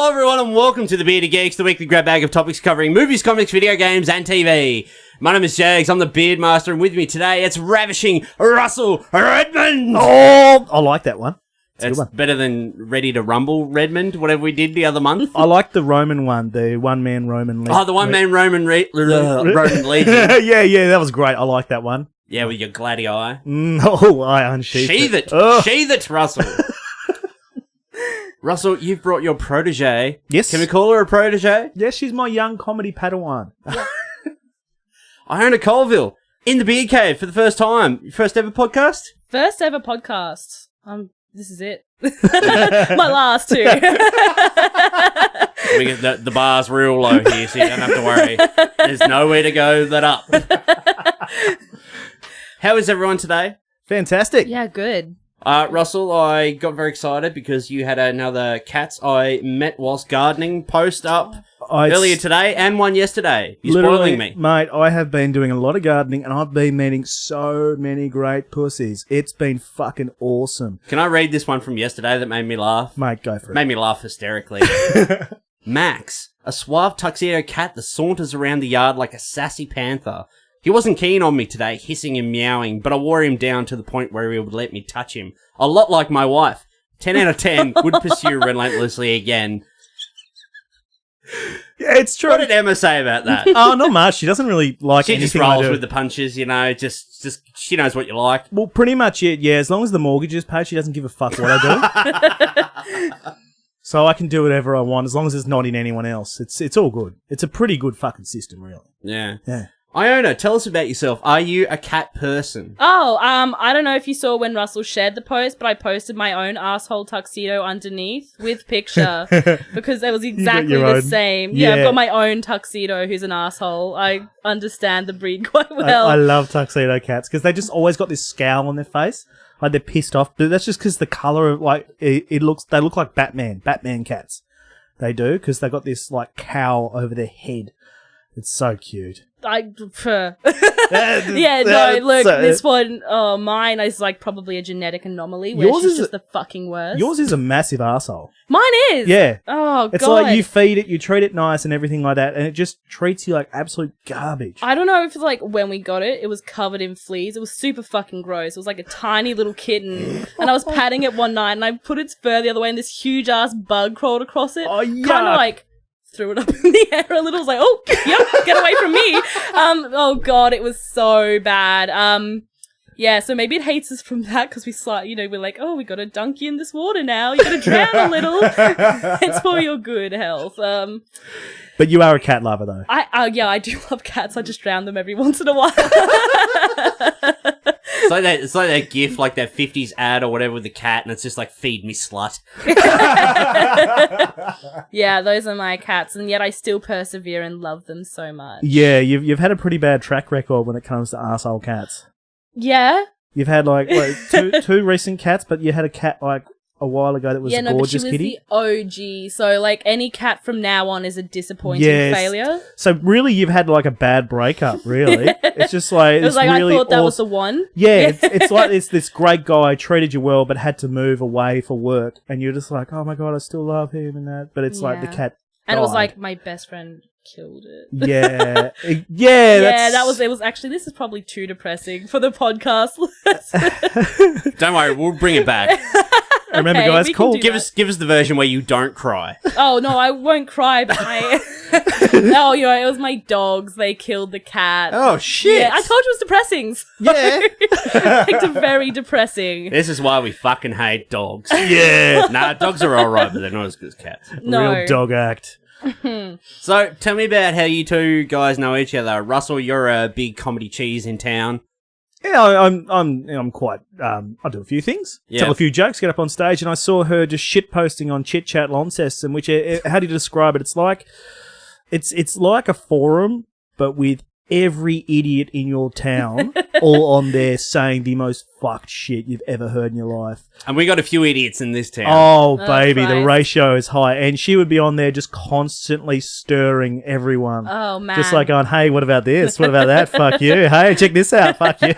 Hello everyone and welcome to the Bearded Geeks, the weekly grab bag of topics covering movies, comics, video games and TV. My name is Jags, I'm the Beard Master, and with me today it's ravishing Russell Redmond! Oh, I like that one. It's better than Ready to Rumble Redmond, whatever we did the other month. I like the Roman one, the one-man Roman Legion. Oh, the one-man Roman Legion. Yeah, that was great. I like that one. Yeah, with your gladdy eye. No, I unsheathed Sheathe it! Oh. Sheathe it, Russell! Russell, you've brought your protege. Yes. Can we call her a protege? Yes, she's my young comedy Padawan. Iona Colville, in the Beard Cave for the first time. First ever podcast? First ever podcast. This is it. My last two. The bar's real low here, so you don't have to worry. There's nowhere to go that up. How is everyone today? Fantastic. Yeah, good. Russell, I got very excited because you had another Cats I Met Whilst Gardening post up earlier today and one yesterday. You're spoiling me. Mate, I have been doing a lot of gardening and I've been meeting so many great pussies. It's been fucking awesome. Can I read this one from yesterday that made me laugh? Mate, go for it. Made me laugh hysterically. Max, a suave tuxedo cat that saunters around the yard like a sassy panther. He wasn't keen on me today, hissing and meowing, but I wore him down to the point where he would let me touch him. A lot like my wife. 10 out of 10, would pursue relentlessly again. Yeah, it's true. What did Emma say about that? Oh, not much. She doesn't really like anything. She just rolls with the punches, you know, just she knows what you like. Well, pretty much it, yeah. As long as the mortgage is paid, she doesn't give a fuck what I do. So I can do whatever I want as long as it's not in anyone else. It's all good. It's a pretty good fucking system, really. Yeah. Yeah. Iona, tell us about yourself. Are you a cat person? Oh, I don't know if you saw when Russell shared the post, but I posted my own asshole tuxedo underneath with picture because it was exactly the same. Yeah, I've got my own tuxedo who's an asshole. I understand the breed quite well. I love tuxedo cats because they just always got this scowl on their face. Like they're pissed off. But that's just because the colour of like they look like Batman cats. They do because they got this like cowl over their head. It's so cute. This one, mine is like probably a genetic anomaly where she's just the fucking worst. Yours is a massive arsehole. Mine is? Yeah. Oh, it's God. Like you feed it, you treat it nice and everything like that, and it just treats you like absolute garbage. I don't know if like when we got it, it was covered in fleas. It was super fucking gross. It was like a tiny little kitten, and I was patting it one night, and I put its fur the other way, and this huge ass bug crawled across it. Oh, yuck. Kind of like threw it up in the air a little. I was like, oh, yep, get away from me. Oh God, it was so bad. Yeah, so maybe it hates us from that because we're like, oh, we got to dunk you in this water now. You got to drown a little. It's for your good health. But you are a cat lover, though. I do love cats. I just drown them every once in a while. It's like that gif, like that 50s ad or whatever with the cat, and it's just like, feed me, slut. Yeah, those are my cats, and yet I still persevere and love them so much. Yeah, you've had a pretty bad track record when it comes to arsehole cats. Yeah? You've had like two recent cats, but you had a cat like a while ago that was a gorgeous kitty. But she was the OG, so like any cat from now on is a disappointing failure. So really you've had like a bad breakup, really. It's just like it was like really I thought that was the one. Yeah, it's like this great guy treated you well but had to move away for work and you're just like, oh my God, I still love him and that, but it's like the cat and died. it was like my best friend killed it. Yeah. It was actually, this is probably too depressing for the podcast. Don't worry, we'll bring it back. Remember, guys, cool. Give us the version where you don't cry. Oh no, I won't cry. But no, it was my dogs. They killed the cat. Oh shit! Yeah, I told you it was depressing. So yeah, it's very depressing. This is why we fucking hate dogs. Yeah, nah, dogs are alright, but they're not as good as cats. No. Real dog act. So, tell me about how you two guys know each other. Russell, you're a big comedy cheese in town. Yeah, I'm quite. I do a few things, tell a few jokes, get up on stage, and I saw her just shit posting on Chit Chat Launceston, in which how do you describe it? It's like a forum, but with every idiot in your town all on there saying the most fucked shit you've ever heard in your life. And we got a few idiots in this town. Oh, baby, the Christ. ratio is high. And she would be on there just constantly stirring everyone. Oh, man. Just like going, hey, what about this? What about that? Fuck you. Hey, check this out. Fuck you.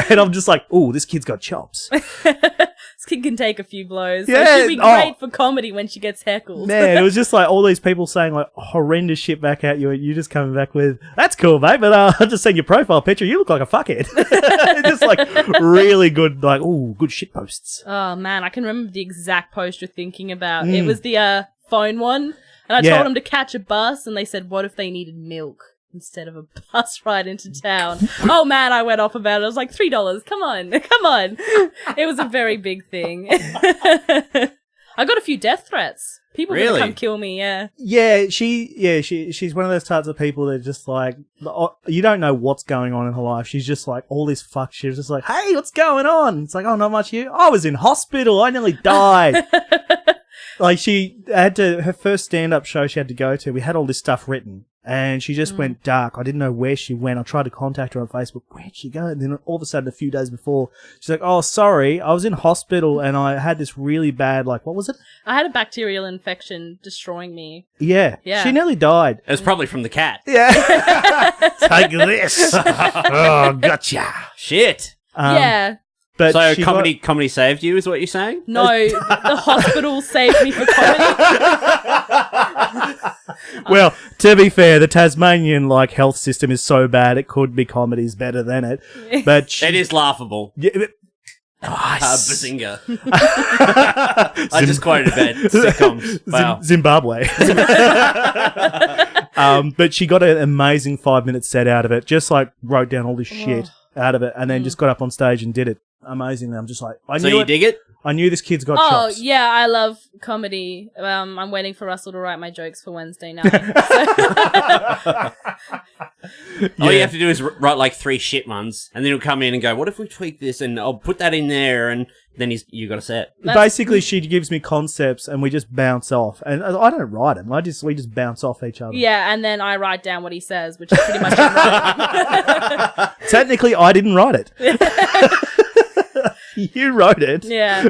And I'm just like, ooh, this kid's got chops. This kid can take a few blows. Yeah, So she'd be great for comedy when she gets heckled. Man, it was just like all these people saying like horrendous shit back at you, and you just coming back with, that's cool, mate, but I've just seen your profile picture. You look like a fuckhead. Just like really good, like, ooh, good shit posts. Oh, man, I can remember the exact post you're thinking about. It was the phone one, and I told them to catch a bus, and they said, what if they needed milk instead of a bus ride into town? Oh, man, I went off about it. I was like, $3. Come on. It was a very big thing. I got a few death threats. People Really? gonna come kill me, yeah. Yeah, she's one of those types of people that just like, you don't know what's going on in her life. She's just like all this fuck shit. It's just like, hey, what's going on? It's like, oh, not much you. I was in hospital. I nearly died. Like she had to, her first stand-up show she had to go to, we had all this stuff written. And she just went dark. I didn't know where she went. I tried to contact her on Facebook. Where'd she go? And then all of a sudden, a few days before, she's like, oh, sorry, I was in hospital and I had this really bad, like, what was it? I had a bacterial infection destroying me. Yeah. Yeah. She nearly died. It was probably from the cat. Yeah. Take this. Oh, gotcha. Shit. Yeah. But So she comedy saved you, is what you're saying? No, the hospital saved me for comedy. Well, to be fair, the Tasmanian health system is so bad it could be comedies better than it. But It is laughable. Yeah, nice. Bazinga. I just quoted bad sitcoms. Wow. Zimbabwe. But she got an amazing 5-minute set out of it. Just wrote down all this shit out of it, and then just got up on stage and did it amazingly. I'm just like, So you dig it? I knew this kid's got Oh, chops. yeah, I love comedy. I'm waiting for Russell to write my jokes for Wednesday night. All you have to do is write 3 shit ones, and then he'll come in and go, what if we tweak this, and I'll put that in there, and then you got a set. Basically, she gives me concepts, and we just bounce off. And I don't write them. We just bounce off each other. Yeah, and then I write down what he says, which is pretty much him writing. Technically, I didn't write it. You wrote it. Yeah.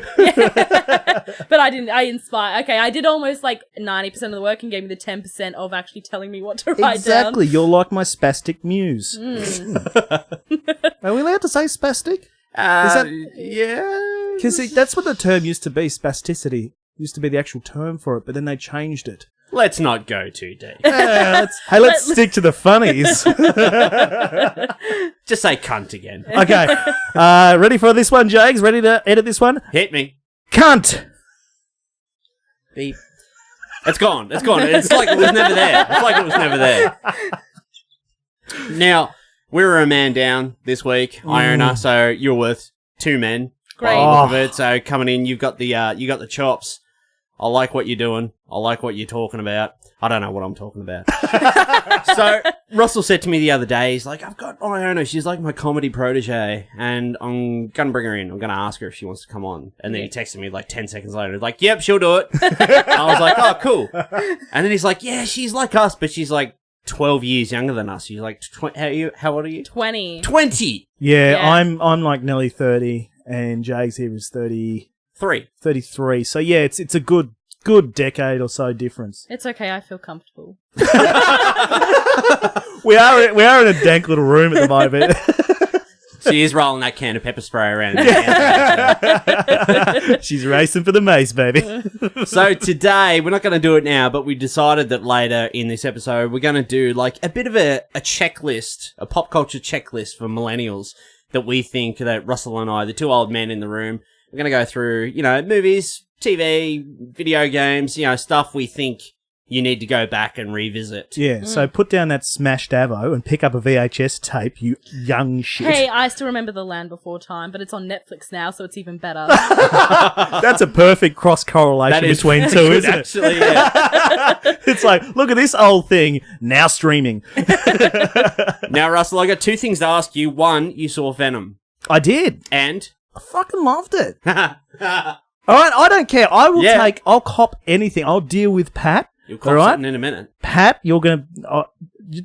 But I didn't. I inspire. Okay, I did almost 90% of the work and gave me the 10% of actually telling me what to write down. Exactly. You're like my spastic muse. Are we allowed to say spastic? Yeah. Because that's what the term used to be, spasticity. Used to be the actual term for it, but then they changed it. Let's not go too deep. Let's stick to the funnies. Just say cunt again. Okay. Ready for this one, Jags? Ready to edit this one? Hit me. Cunt! Beep. It's gone. It's gone. It's like it was never there. Now, we were a man down this week, Iona, so you're worth 2 men. Great. By the look of it. So coming in, you've got the chops. I like what you're doing. I like what you're talking about. I don't know what I'm talking about. So Russell said to me the other day, he's like, I've got Iona. She's like my comedy protege, and I'm going to bring her in. I'm going to ask her if she wants to come on. And then he texted me 10 seconds later. He's like, yep, she'll do it. I was like, oh, cool. And then he's like, yeah, she's like us, but she's 12 years younger than us. She's like, how old are you? 20. 20! Yeah, I'm nearly 30, and Jags here is 33. So yeah, it's a good decade or so difference. It's okay. I feel comfortable. We are in a dank little room at the moment. She is rolling that can of pepper spray around. She's racing for the mace, baby. So today, we're not going to do it now, but we decided that later in this episode, we're going to do a bit of a checklist, a pop culture checklist for millennials that we think that Russell and I, the 2 old men in the room, we're going to go through, movies, TV, video games, stuff we think you need to go back and revisit. Yeah, so put down that smashed Avo and pick up a VHS tape, you young shit. Hey, I still remember The Land Before Time, but it's on Netflix now, so it's even better. That's a perfect cross-correlation between two, isn't it? Actually, yeah. It's look at this old thing, now streaming. Now, Russell, I got 2 things to ask you. 1, you saw Venom. I did. And? I fucking loved it. All right, I don't care. I will I'll cop anything. I'll deal with Pat. You'll cop something in a minute. Pat, you're going to...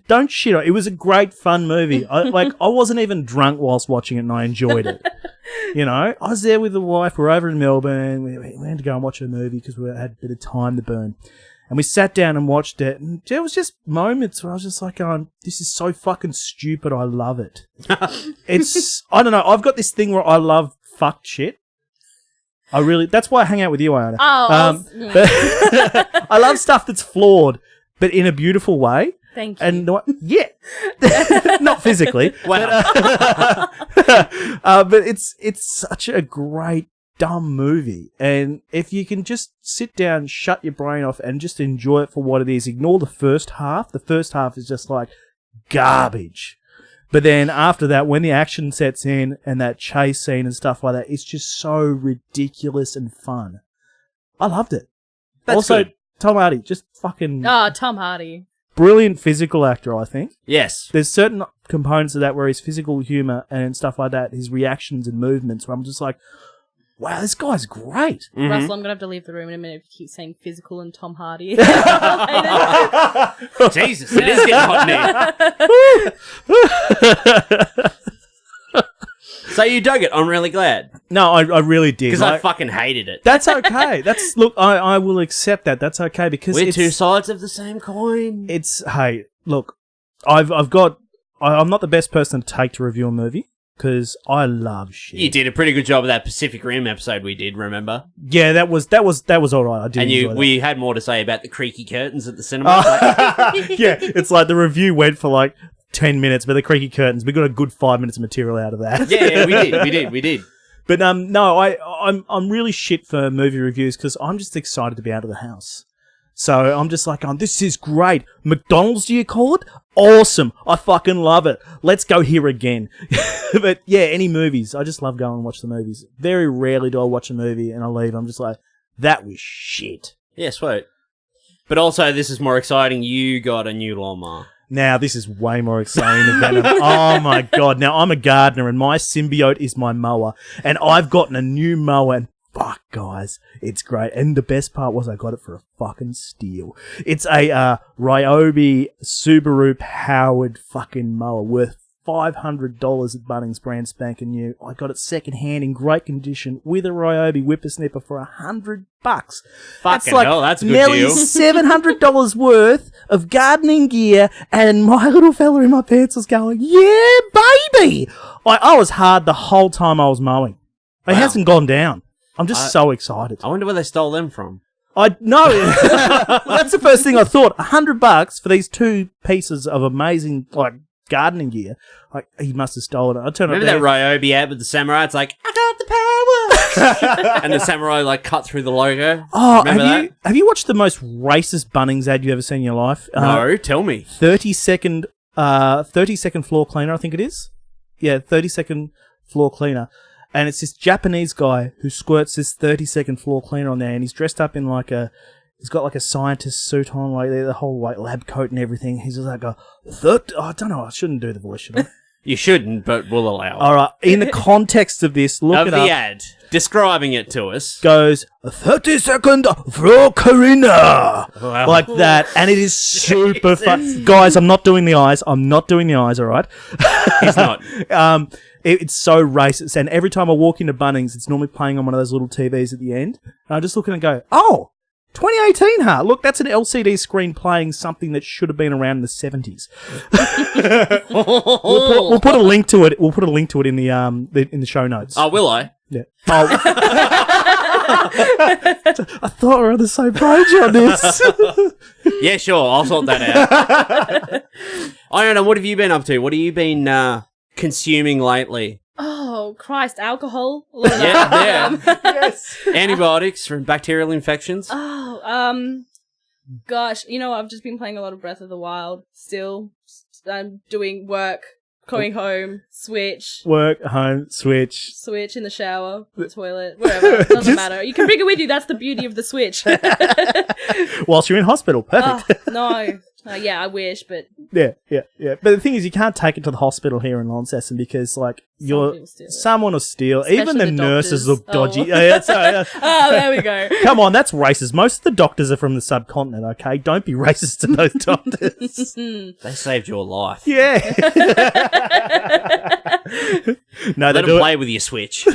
don't shit on it. It was a great, fun movie. I wasn't even drunk whilst watching it, and I enjoyed it. You know, I was there with the wife. We're over in Melbourne. We had to go and watch a movie because we had a bit of time to burn. And we sat down and watched it. And there was just moments where I was just like going, this is so fucking stupid. I love it. I don't know. I've got this thing where I love fucked shit. That's why I hang out with you, Iona. I love stuff that's flawed, but in a beautiful way. Thank you. And yeah, not physically. Wow. But it's such a great dumb movie, and if you can just sit down, shut your brain off, and just enjoy it for what it is, ignore the first half. The first half is just like garbage. But then after that, when the action sets in and that chase scene and stuff like that, it's just so ridiculous and fun. I loved it. That's also, good. Tom Hardy, just fucking Tom Hardy. brilliant physical actor, I think. Yes. There's certain components of that where his physical humour and stuff like that, his reactions and movements, where I'm just like, wow, this guy's great. Mm-hmm. Russell, I'm going to have to leave the room in a minute if you keep saying physical and Tom Hardy. Jesus, it is getting hot in here. So you dug it. I'm really glad. No, I really did. Because I fucking hated it. That's okay. Look, I will accept that. That's okay because We're two sides of the same coin. Hey, look, I'm not the best person to take to review a movie because I love shit. You did a pretty good job of that Pacific Rim episode we did, remember? Yeah, that was all right. I did. And we had more to say about the creaky curtains at the cinema. Yeah, it's like the review went for like 10 minutes, but the creaky curtains, we got a good 5 minutes of material out of that. Yeah, we did. But no, I'm really shit for movie reviews because I'm just excited to be out of the house. So I'm just like, this is great. McDonald's, do you call it? Awesome. I fucking love it. Let's go here again. But yeah, any movies. I just love going and watch the movies. Very rarely do I watch a movie and I leave. I'm just like, that was shit. Yeah, sweet. But also, this is more exciting. You got a new lawnmower. Now, this is way more exciting than Venom. Oh, my God. Now, I'm a gardener, and my symbiote is my mower. And I've gotten a new mower, and fuck, guys, it's great. And the best part was I got it for a fucking steal. It's a Ryobi Subaru-powered fucking mower worth $500 at Bunnings, brand spanking new. I got it second-hand in great condition with a Ryobi whippersnipper for $100. Fucking hell, that's a good nearly deal. $700 worth of gardening gear, and my little fella in my pants was going, yeah, baby! I was hard the whole time I was mowing. It hasn't gone down. I'm just so excited. I wonder where they stole them from. I know. That's the first thing I thought. $100 for these two pieces of amazing, like, gardening gear. Like, he must have stolen it. I turned Remember that Ryobi ad with the samurai? It's like, I got the power! And the samurai, like, cut through the logo. Oh, Remember have you watched the most racist Bunnings ad you ever seen in your life? No, tell me. 30-second floor cleaner, I think it is. Yeah, 30-second floor cleaner. And it's this Japanese guy who squirts this 30-second floor cleaner on there, and he's dressed up in he's got like a scientist suit on, like the whole like lab coat and everything. He's just like I don't know, I shouldn't do the voice, should I? You shouldn't, but we'll allow it. All right, in the context of this, look Of it the up. ad, describing it to us. Goes 30-second floor cleaner, Wow. like that, and it is super fun. Guys, I'm not doing the eyes. All right? He's not. It's so racist, and every time I walk into Bunnings, it's normally playing on one of those little TVs at the end, and I just look and go, oh, 2018, huh? Look, that's an LCD screen playing something that should have been around in the 70s. We'll put a link to it. We'll put a link to it in the show notes. Oh, will I? Yeah. Oh. I thought we were on the same page on this. Yeah, sure. I'll sort that out. Iona, what have you been up to? What have you been consuming lately? Oh, Christ, alcohol? A lot of Yeah, that. yeah. Yes. Antibiotics from bacterial infections? Gosh, I've just been playing a lot of Breath of the Wild still. I'm doing work, going home, Switch. Work, home, Switch. Switch in the shower, the toilet, wherever. Doesn't matter. You can bring it with you. That's the beauty of the Switch. Whilst you're in hospital. Perfect. Oh, no. Yeah, I wish, but... Yeah. But the thing is, you can't take it to the hospital here in Launceston because, like, someone will steal. Especially Even the nurses look dodgy. Oh. Oh, there we go. Come on, that's racist. Most of the doctors are from the subcontinent, okay? Don't be racist to those doctors. They saved your life. Yeah. No, Let they them do play with your Switch.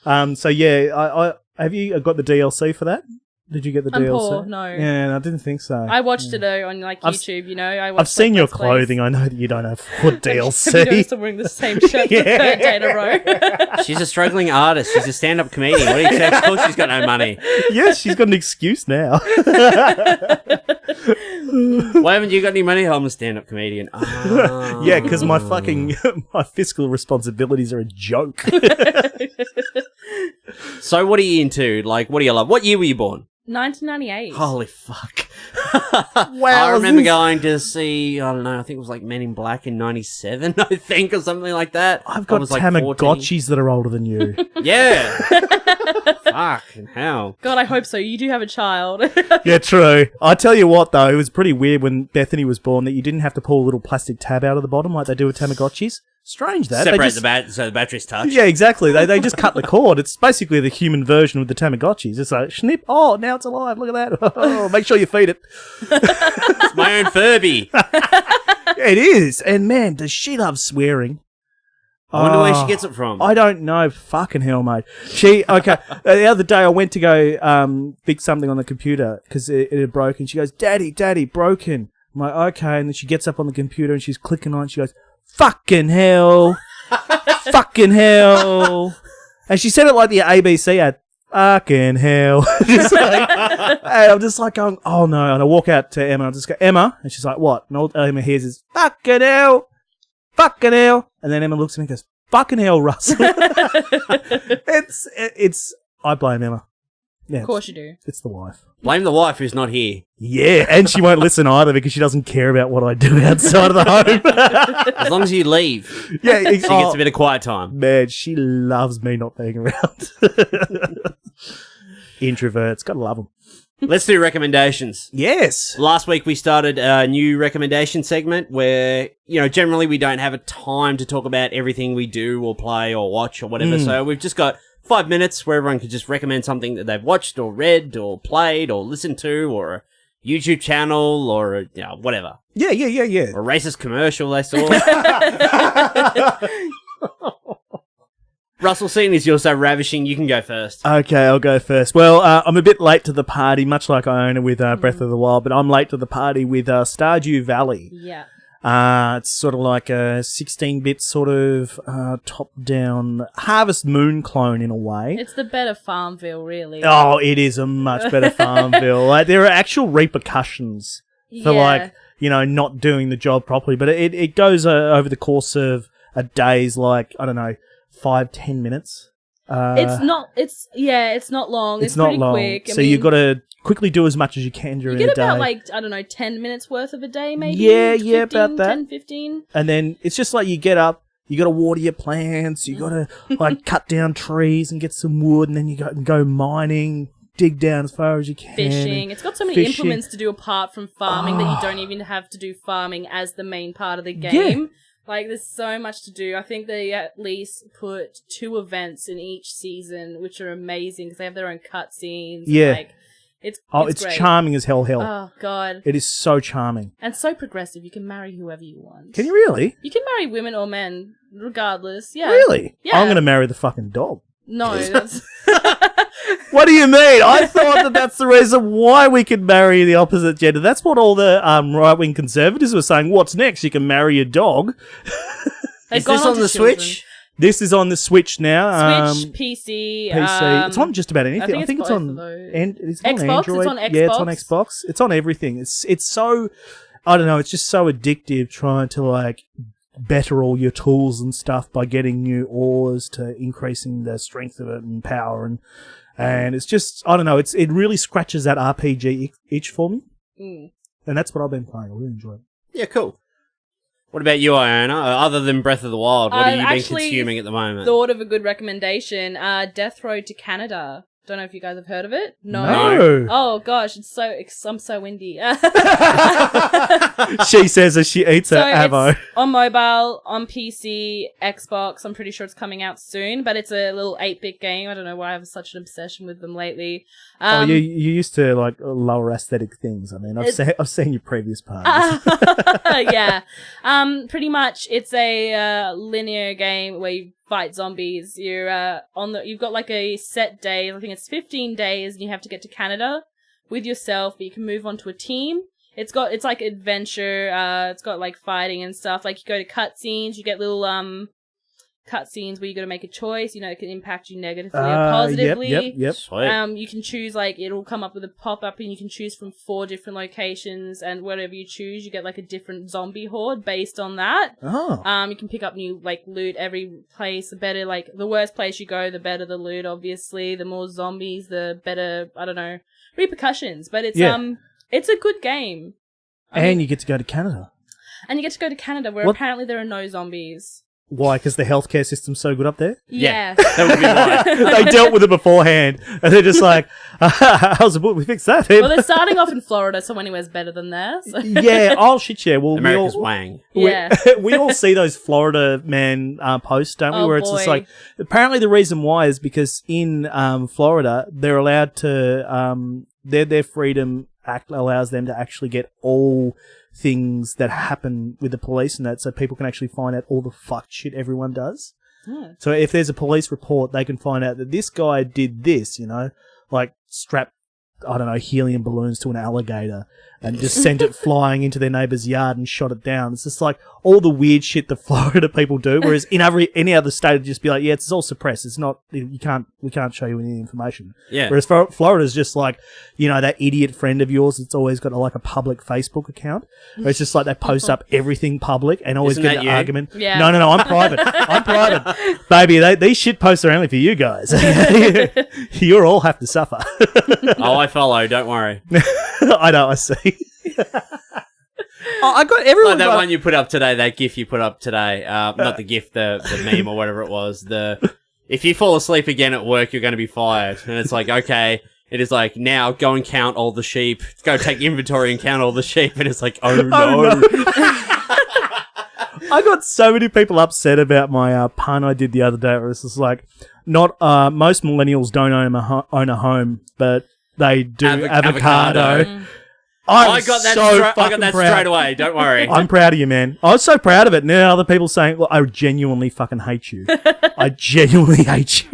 So yeah, I have you got the DLC for that? Did you get the I'm DLC? poor, no. Yeah, I didn't think so. I watched it on like YouTube, you know. I've seen your clothing. I know that you don't have full DLC. Have you noticed I'm wearing the same shirt for the third day in a row? She's a struggling artist. She's a stand-up comedian. What do you expect? Of course she's got no money. Yes, she's got an excuse now. Why haven't you got any money? I'm a stand-up comedian. Oh. Yeah, because my my fiscal responsibilities are a joke. So what are you into? Like, what do you love? What year were you born? 1998. Holy fuck. Wow, I remember this- going to see, I don't know, I think it was like Men in Black in 97, I think, or something like that. I've got I was like Tamagotchis that are older than you. 14. Yeah. Fucking hell. God, I hope so. You do have a child. Yeah, true. I tell you what, though, it was pretty weird when Bethany was born that you didn't have to pull a little plastic tab out of the bottom like they do with Tamagotchis. Strange that. Separate They just, so the battery's touched. Yeah, exactly. They just cut the cord. It's basically the human version of the Tamagotchis. It's like, snip, oh, now it's alive. Look at that. Oh, make sure you feed it. It's my own Furby. It is. And man, does she love swearing. I wonder where she gets it from. I don't know. Fucking hell, mate. Okay. The other day I went to go fix something on the computer because it had broken. She goes, Daddy, broken. I'm like, okay. And then she gets up on the computer and she's clicking on it. She goes, fucking hell. Fucking hell. And she said it like the ABC ad. Fucking hell. Just like, and I'm just like going, oh no. And I walk out to Emma and I just go, Emma. And she's like, what? And all Emma hears is, fucking hell. Fucking hell. And then Emma looks at me and goes, fucking hell, Russell. I blame Emma. Yeah, Of course you do. it's the wife. Blame the wife who's not here. Yeah, and she won't listen either because she doesn't care about what I do outside of the home. As long as you leave, Yeah, she gets a bit of quiet time. man, she loves me not being around. Introverts, gotta love them. Let's do recommendations. Yes. Last week we started a new recommendation segment where, you know, generally we don't have a time to talk about everything we do or play or watch or whatever. So we've just got 5 minutes where everyone can just recommend something that they've watched or read or played or listened to or a YouTube channel or, you know, whatever. Yeah. Or a racist commercial they saw. Russell, seeing as you're so ravishing, you can go first. Okay, I'll go first. Well, I'm a bit late to the party, much like Iona with Breath of the Wild, but I'm late to the party with Stardew Valley. Yeah. It's sort of like a 16-bit sort of top-down Harvest Moon clone in a way. It's the better Farmville, really. Oh, it is a much better Farmville. Like, there are actual repercussions for, like, you know, not doing the job properly, but it goes over the course of a day's, like, I don't know, 5-10 minutes. It's not long. It's not pretty long. quick. So you've got to quickly do as much as you can during you the get day. about, like, I don't know, 10 minutes worth of a day, maybe? Yeah, 15, about that. 10, 15. And then it's just like you get up, you got to water your plants, you got to like cut down trees and get some wood, and then you go mining, dig down as far as you can. Fishing. It's got so many implements to do apart from farming that you don't even have to do farming as the main part of the game. Yeah. Like, there's so much to do. I think they at least put 2 events in each season, which are amazing because they have their own cutscenes. Yeah. Like, it's great. charming as hell. Oh, God. It is so charming. And so progressive. You can marry whoever you want. Can you really? You can marry women or men, regardless. Yeah. Really? Yeah. I'm going to marry the fucking dog. No, that's... What do you mean? I thought that's the reason why we could marry the opposite gender. That's what all the right-wing conservatives were saying. What's next? You can marry a dog. They've Is gone this on on to the children. Switch? This is on the Switch now. Switch, PC. PC. It's on just about anything. I think it's it's both on. of those. Is it on Xbox? It's Android? on Yeah, it's on Xbox. Xbox. It's on everything. It's so. I don't know. It's just so addictive trying to like better all your tools and stuff by getting new ores to increasing the strength of it and power and it's just I don't know. It really scratches that RPG itch for me, and that's what I've been playing. I really enjoy it. Yeah, cool. What about you, Iona? Other than Breath of the Wild, what have you been actually consuming at the moment? Thought of a good recommendation. Death Road to Canada. Don't know if you guys have heard of it. No. Oh gosh, I'm so windy. She says as she eats her avo. It's on mobile, on PC, Xbox. I'm pretty sure it's coming out soon, but it's a little 8-bit game. I don't know why I have such an obsession with them lately. You used to like lower aesthetic things. I mean, I've seen your previous parties. Yeah. Pretty much, it's a linear game where you fight zombies. You've got like a set day. I think it's 15 days, and you have to get to Canada with yourself. But you can move on to a team. It's like adventure. It's got like fighting and stuff. Like you go to cutscenes, you get little cutscenes where you got to make a choice. You know, it can impact you negatively or positively. Yep. Sweet. You can choose, like, it'll come up with a pop-up and you can choose from 4 different locations, and whatever you choose, you get, like, a different zombie horde based on that. Oh. You can pick up new, like, loot every place. The better, like, the worse place you go, the better the loot, obviously. The more zombies, the better, I don't know, repercussions. But it's a good game. And you get to go to Canada. And you get to go to Canada, where apparently there are no zombies. Why? Because the healthcare system's so good up there? Yeah. That would be why. They dealt with it beforehand, and they're just like, how's the book? We fixed that. Well, they're starting off in Florida, so anywhere's better than there. So. Yeah. Oh, shit, yeah. Well, America's wang. Yeah. We all see those Florida man posts, don't we? Oh, where it's just boy. like, apparently the reason why is because in Florida, they're allowed to, their Freedom Act allows them to actually get all things that happen with the police and that, so people can actually find out all the fucked shit everyone does. So if there's a police report, they can find out that this guy did this, you know, like strap, I don't know, helium balloons to an alligator and just sent it flying into their neighbour's yard and shot it down. It's just like all the weird shit the Florida people do, whereas in any other state, it'd just be like, yeah, it's all suppressed. It's not, we can't show you any information. Yeah. Whereas Florida's just like, you know, that idiot friend of yours that's always got like a public Facebook account where it's just like they post up everything public and always Isn't get that an you? argument. Yeah. No, I'm private. I'm private. Baby, these shit posts are only for you guys. You all have to suffer. Oh, I follow. Don't worry. I know, I see. I got everyone. Like that one you put up today, that GIF you put up today. Not the GIF, the meme or whatever it was. If you fall asleep again at work, you're going to be fired. And it's like, okay. It is like, now go and count all the sheep. Go take inventory and count all the sheep. And it's like, oh no. I got so many people upset about my pun I did the other day. It was just like, not most millennials don't own a home, but they do avocado. I got that straight away. Don't worry. I'm proud of you, man. I was so proud of it. Now other people saying, well, I genuinely fucking hate you. I genuinely hate you.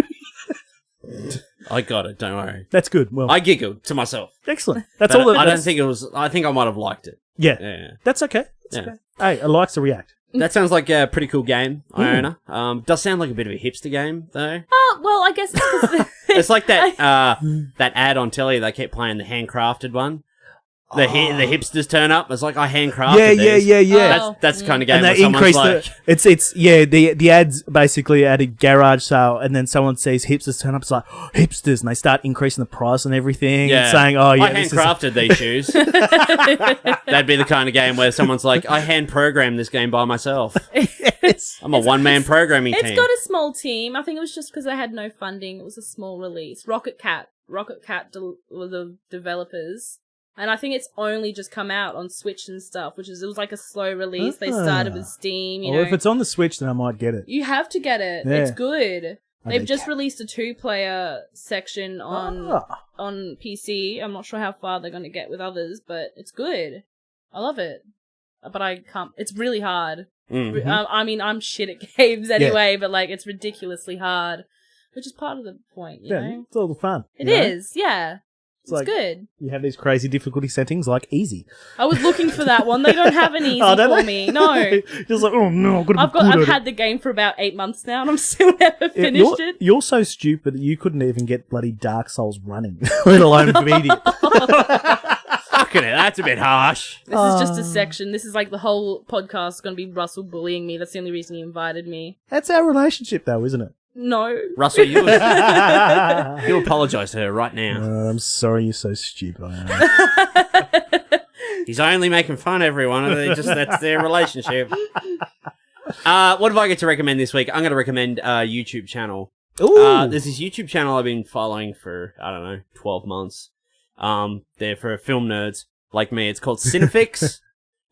I got it. Don't worry. That's good. Well, I giggled to myself. Excellent. That's But all. I don't think it was. I think I might have liked it. Yeah. That's okay. That's okay. Hey, I likes to react. That sounds like a pretty cool game, Iona. Does sound like a bit of a hipster game, though. Well, I guess it's 'cause It's like that that ad on telly. They keep playing the handcrafted one. The hipsters turn up. It's like I handcrafted these. Yeah. That's the kind of game And where they someone's increase like... the ads basically at a garage sale, and then someone sees hipsters turn up. It's like, oh, hipsters, and they start increasing the price and everything, and saying, oh yeah, I handcrafted these shoes. That'd be the kind of game where someone's like, I hand programmed this game by myself. I'm a one-man programming team. It's got a small team. I think it was just because they had no funding. It was a small release. Rocket Cat were the developers. And I think it's only just come out on Switch and stuff, it was like a slow release. They started with Steam, you know. If it's on the Switch, then I might get it. You have to get it. Yeah. It's good. They've just released a 2-player section on PC. I'm not sure how far they're going to get with others, but it's good. I love it. But I can't... It's really hard. Mm-hmm. I mean, I'm shit at games anyway, but like, it's ridiculously hard. Which is part of the point, you know? It's all the fun. It is, yeah. It's like, good. You have these crazy difficulty settings like easy. I was looking for that one. They don't have an easy for me. No. Just like, oh no, I've had the game for about 8 months now, and I'm still never finished it. You're so stupid that you couldn't even get bloody Dark Souls running, let alone comedic. Fucking it, that's a bit harsh. This is just a section. This is like the whole podcast is going to be Russell bullying me. That's the only reason he invited me. That's our relationship, though, isn't it? No. Russell, you apologise to her right now. I'm sorry you're so stupid. He's only making fun of everyone. That's their relationship. What do I get to recommend this week? I'm going to recommend a YouTube channel. Ooh. There's this YouTube channel I've been following for, 12 months. They're for film nerds like me. It's called Cinefix.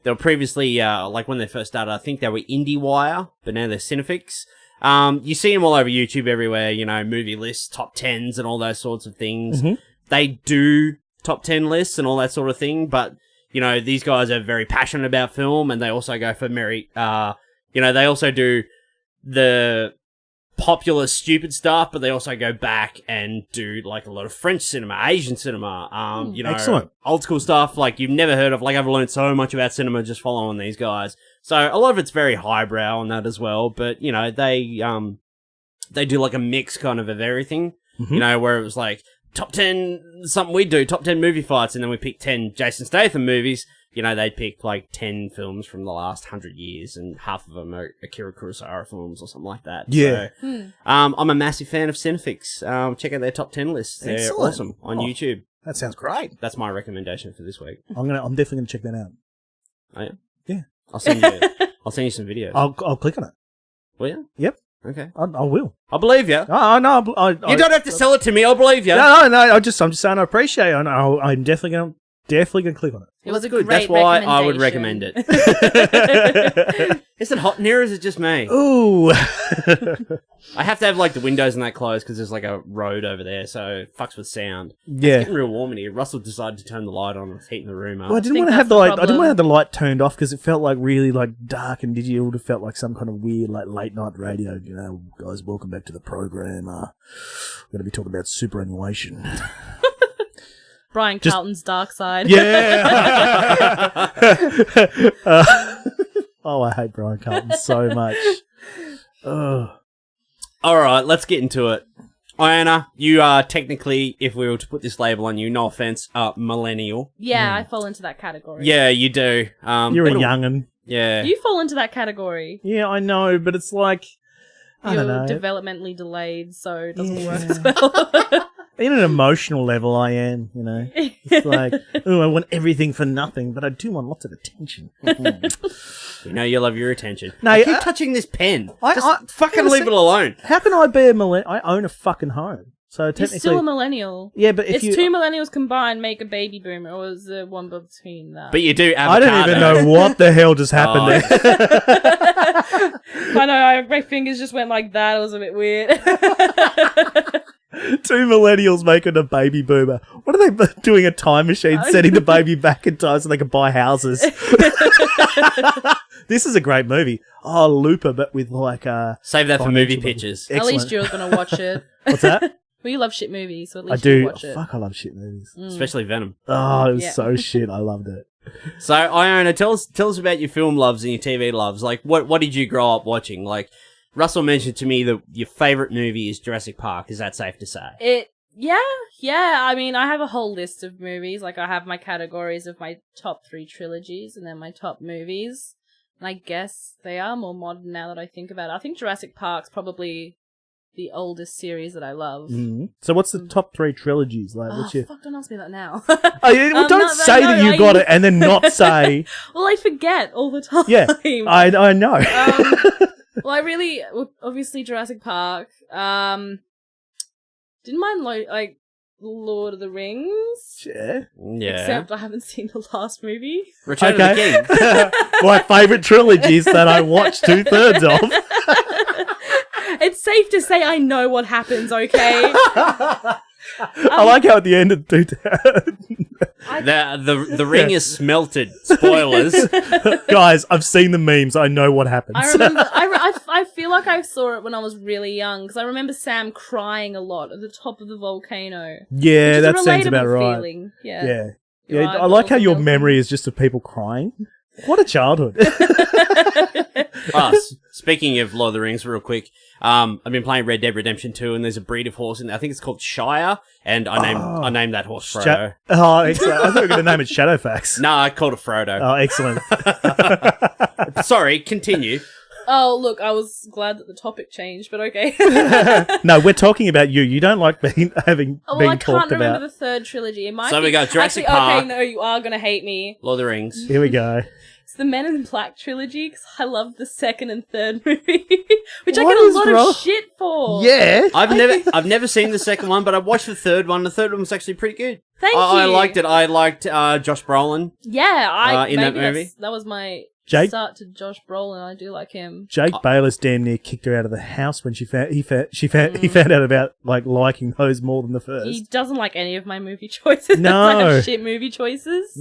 They were previously, when they first started, I think they were IndieWire, but now they're Cinefix. You see them all over YouTube everywhere, movie lists, top 10s and all those sorts of things. Mm-hmm. They do top 10 lists and all that sort of thing, but, these guys are very passionate about film, and they also go for they also do the popular stupid stuff, but they also go back and do like a lot of French cinema, Asian cinema, Excellent. old school stuff like you've never heard of. Like, I've learned so much about cinema just following these guys. So a lot of it's very highbrow and that as well, but they do like a mix kind of everything, where it was like top 10 something we do, top 10 movie fights, and then we pick 10 Jason Statham movies. They'd pick like 10 films from the last 100 years, and half of them are Akira Kurosawa films or something like that. Yeah. So, I'm a massive fan of Cinefix. Check out their top 10 lists. They're Excellent. awesome on YouTube. That sounds great. That's my recommendation for this week. I'm definitely gonna check that out. Oh, yeah? Yeah. I'll send you some videos. I'll click on it. Will you? Yep. Okay. I will. I believe you. Oh no. You don't have to sell it to me. I'll believe you. No. I'm just saying I appreciate it. I'm definitely gonna click on it. It was a good. great That's why I would recommend it. Is it hot in here, or is it just me? Ooh. I have to have like the windows and that closed because there's like a road over there, so it fucks with sound. Yeah. It's getting real warm in here. Russell decided to turn the light on. It's heating the room up. Well, I didn't think want to have that's the the light. I didn't want to problem. have the light turned off because it felt like really like dark and dingy. It would have felt like some kind of weird like late night radio. Guys, welcome back to the program. We're going to be talking about superannuation. Brian Carlton's Dark Side. Yeah. Oh, I hate Brian Carlton so much. Ugh. All right, let's get into it. Iona, you are technically, if we were to put this label on you, no offense, millennial. Yeah, I fall into that category. Yeah, you do. You're a young'un. Yeah. You fall into that category. Yeah, I know, but it's like I You're don't know. developmentally delayed, so it doesn't work as well. In an emotional level, I am. It's like, oh, I want everything for nothing, but I do want lots of attention. You love your attention. No, I keep touching this pen. Just fucking leave it alone. How can I be a millennial? I own a fucking home. So You're technically, still a millennial. yeah, but if It's you, two millennials combined make a baby boomer, or is there one between that? But you do I avocado. don't even know what the hell just happened there. I know, my fingers just went like that. It was a bit weird. Two millennials making a baby boomer. What are they doing? A time machine, setting the baby back in time so they can buy houses. This is a great movie. Oh, Looper, but with like Save that for movie financial- pictures. At Excellent. least you're going to watch it. What's that? Well, you love shit movies, so at I least you do. watch it. Fuck, I love shit movies. Especially Venom. Oh, it was Yeah. so shit. I loved it. So, Iona, tell us about your film loves and your TV loves. Like, what did you grow up watching? Like, Russell mentioned to me that your favourite movie is Jurassic Park. Is that safe to say? Yeah. I mean, I have a whole list of movies. Like, I have my categories of my top 3 trilogies and then my top movies. And I guess they are more modern now that I think about it. I think Jurassic Park's probably the oldest series that I love. Mm-hmm. So what's the top 3 trilogies? Like, what's your... Fuck, don't ask me that now. Oh, yeah, well, don't no, say that you got it and then not say... Well, I forget all the time. Yeah, I know. Well, I really... Obviously, Jurassic Park. Didn't mind, like, Lord of the Rings. Yeah. Yeah. Except I haven't seen the last movie. Return of the King. My favourite trilogies that I watched 2/3 of. It's safe to say I know what happens, okay? I like how at the end of the ring is smelted. Spoilers. guys, I've seen the memes. I know what happens. I remember. I feel like I saw it when I was really young because I remember Sam crying a lot at the top of the volcano. Yeah, which is that a sounds about relatable right. feeling. Yeah. Yeah. Your I like how eyeballs your are memory is just of people crying. What a childhood. Speaking of Lord of the Rings, real quick, I've been playing Red Dead Redemption 2, and there's a breed of horse in there. I think it's called Shire, and I named that horse Frodo. Excellent. I thought we were going to name it Shadowfax. No, I called it Frodo. Oh, excellent. Sorry, continue. Oh, look, I was glad that the topic changed, but okay. No, we're talking about you. You don't like being I talked can't remember about. the third trilogy. It might So be... we got Jurassic Actually, Park. okay, no, you are going to hate me. Lord of the Rings. Here we go. It's the Men in Black trilogy because I love the second and third movie, which I What get a is lot wrong? of shit for. before. Yeah. I've never seen the second one, but I watched the third one. The third one was actually pretty good. Thank I you. liked it. I liked Josh Brolin. Yeah, in that movie. That was my start to Josh Brolin. I do like him. Jake Bayless damn near kicked her out of the house when he found out about liking those more than the first. He doesn't like any of my movie choices. No. I have shit movie choices.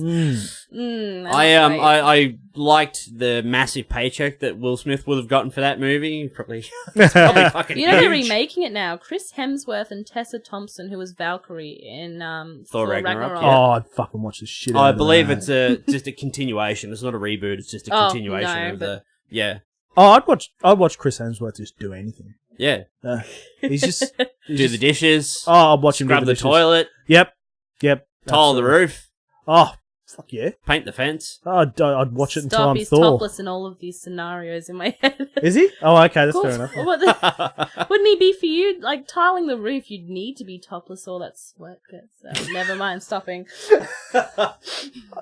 I liked the massive paycheck that Will Smith would have gotten for that movie. Probably fucking You know they're huge. remaking it now. Chris Hemsworth and Tessa Thompson, who was Valkyrie in Thor Ragnarok. Oh, I'd fucking watch the shit out of I believe that. it's just a continuation. It's not a reboot. It's just a continuation of the. Yeah. Oh, I'd watch Chris Hemsworth just do anything. Yeah. He's just Do the dishes. Oh, I'll watch him Scrub do the dishes. toilet. Yep. Tile the absolutely. roof. Oh, fuck yeah. Paint the fence. Oh, I'd watch it until Stop, I'm he's Thor. topless in all of these scenarios in my head. Is he? Oh, okay, that's Of fair course. enough. Wouldn't he be for you? Like, tiling the roof, you'd need to be topless, all that sweat gets... never mind, stopping.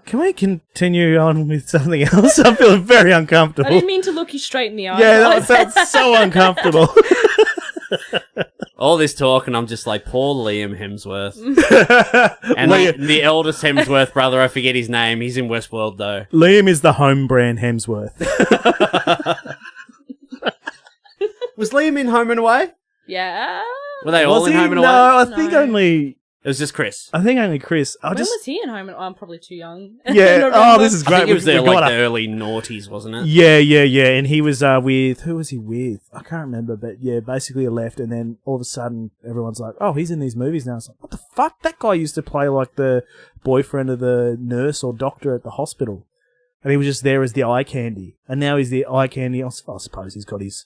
Can we continue on with something else? I'm feeling very I uncomfortable. didn't mean to look you straight in the eye. Yeah, that felt so uncomfortable. All this talk, and I'm just like, poor Liam Hemsworth. And the eldest Hemsworth brother, I forget his name. He's in Westworld, though. Liam is the home brand Hemsworth. Was Liam in Home and Away? Yeah. Were they all Was in he? Home and Away? No, I think No. only... It was just Chris. I think only Chris. When was he in Home? I'm probably too young. Yeah. To Oh, remember. this is I great. think it was We their got like a- the early noughties, wasn't it? Yeah. And he was with... Who was he with? I can't remember, but yeah, basically he left, and then all of a sudden everyone's like, oh, he's in these movies now. It's like, what the fuck? That guy used to play like the boyfriend of the nurse or doctor at the hospital. And he was just there as the eye candy. And now he's the eye candy. I suppose he's got his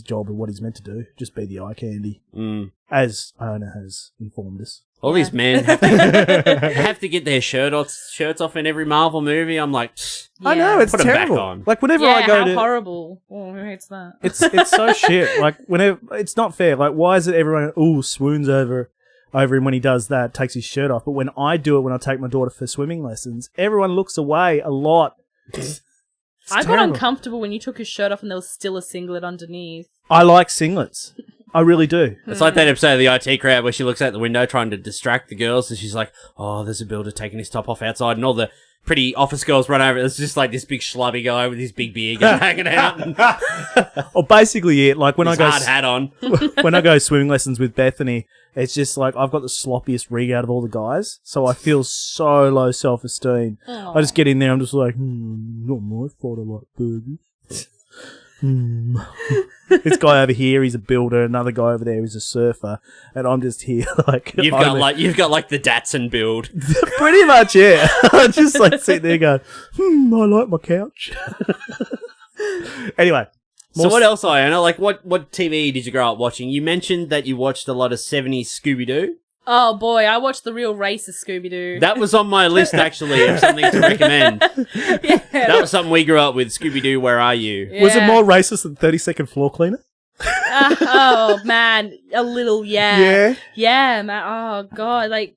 job and what he's meant to do. Just be the eye candy. As Iona has informed us. All these men have to get their shirts off in every Marvel movie. I'm like, I know, it's Put 'em back terrible. on. Like whenever Yeah, I go how to... horrible. Oh, who hates that? It's so shit. Like whenever it's not fair. Like why is it everyone swoons over him when he does that, takes his shirt off? But when I do it, when I take my daughter for swimming lessons, everyone looks away a lot. I got terrible. uncomfortable when you took his shirt off and there was still a singlet underneath. I like singlets. I really do. It's like that episode of the IT Crowd where she looks out the window trying to distract the girls, and she's like, "Oh, there's a builder taking his top off outside," and all the pretty office girls run over. It's just like this big schlubby guy with his big beard hanging out, and Or basically, it like when his I go hard hat on. when I go swimming lessons with Bethany, it's just like I've got the sloppiest rig out of all the guys, so I feel so low self-esteem. Aw. I just get in there, I'm just like, not my fault I like burgers. This guy over here, he's a builder. Another guy over there is a surfer, and I'm just here like You've got like the Datsun build. pretty much, yeah. I just like sit there going, I like my couch. Anyway, So what else, Iona? Like, what TV did you grow up watching? You mentioned that you watched a lot of 70s Scooby Doo. Oh boy, I watched the real racist Scooby Doo. That was on my list, actually, of something to recommend. That was something we grew up with. Scooby Doo, Where Are You? Was it more racist than 30-second floor cleaner? Oh man, a little, Yeah. yeah, man. Oh god, like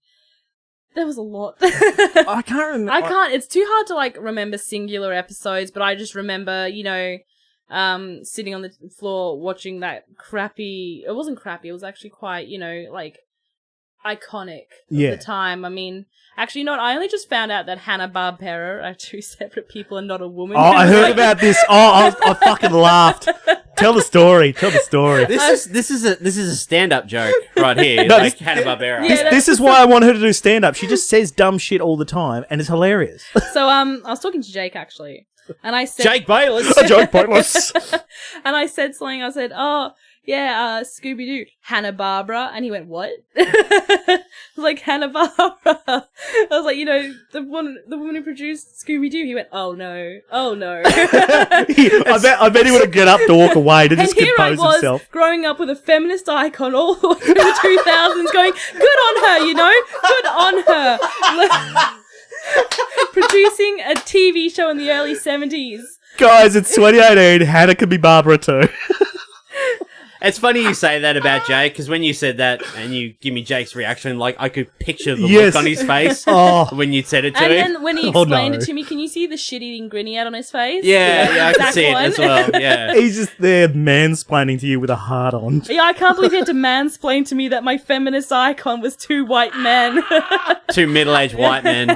there was a lot. I can't remember. I can't. It's too hard to like remember singular episodes, but I just remember, sitting on the floor watching that crappy. It wasn't crappy. It was actually quite, like iconic of the time. I mean, actually, not. I only just found out that Hanna-Barbera are two separate people and not a woman. Oh, I heard about this. Oh, I fucking laughed. Tell the story. This is a stand-up joke right here. No, like this- Hanna-Barbera. Yeah, This is why I want her to do stand-up. She just says dumb shit all the time, and it's hilarious. So, I was talking to Jake actually, and I said, Jake Bayless. Joke pointless. and I said something. I said, "Oh, yeah, Scooby Doo, Hanna-Barbera," and he went, "What?" I was like, "Hanna-Barbera." I was like, the woman who produced Scooby Doo. He went, "Oh no." I bet he would have get up to walk away to And just here I compose was, himself. growing up with a feminist icon all the way through the 2000s, going, "Good on her," good on her. Producing a TV show in the early 70s. Guys, it's 2018. Hannah could be Barbara too. It's funny you say that about Jake, because when you said that and you give me Jake's reaction, like, I could picture the look on his face when you said it to and him. then when he explained it to me, can you see the shit-eating grinny out on his face? Yeah, I can see it as well, yeah. He's just there mansplaining to you with a heart on. Yeah, I can't believe he had to mansplain to me that my feminist icon was two white men. Two middle-aged white men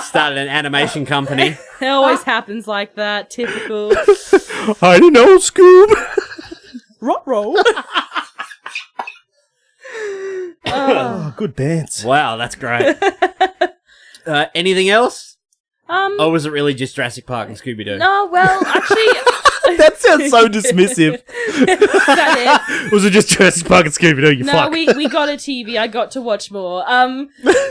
started an animation company. It always happens like that. Typical. I don't know, Scoob. Ruh-roh. Oh, good dance. Wow, that's great. Anything else? Or was it really just Jurassic Park and Scooby Doo? No, well, actually... That sounds so dismissive. Is that it? Was it just Jurassic Park and Scooby Doo? You No, fuck. we got a TV. I got to watch more. I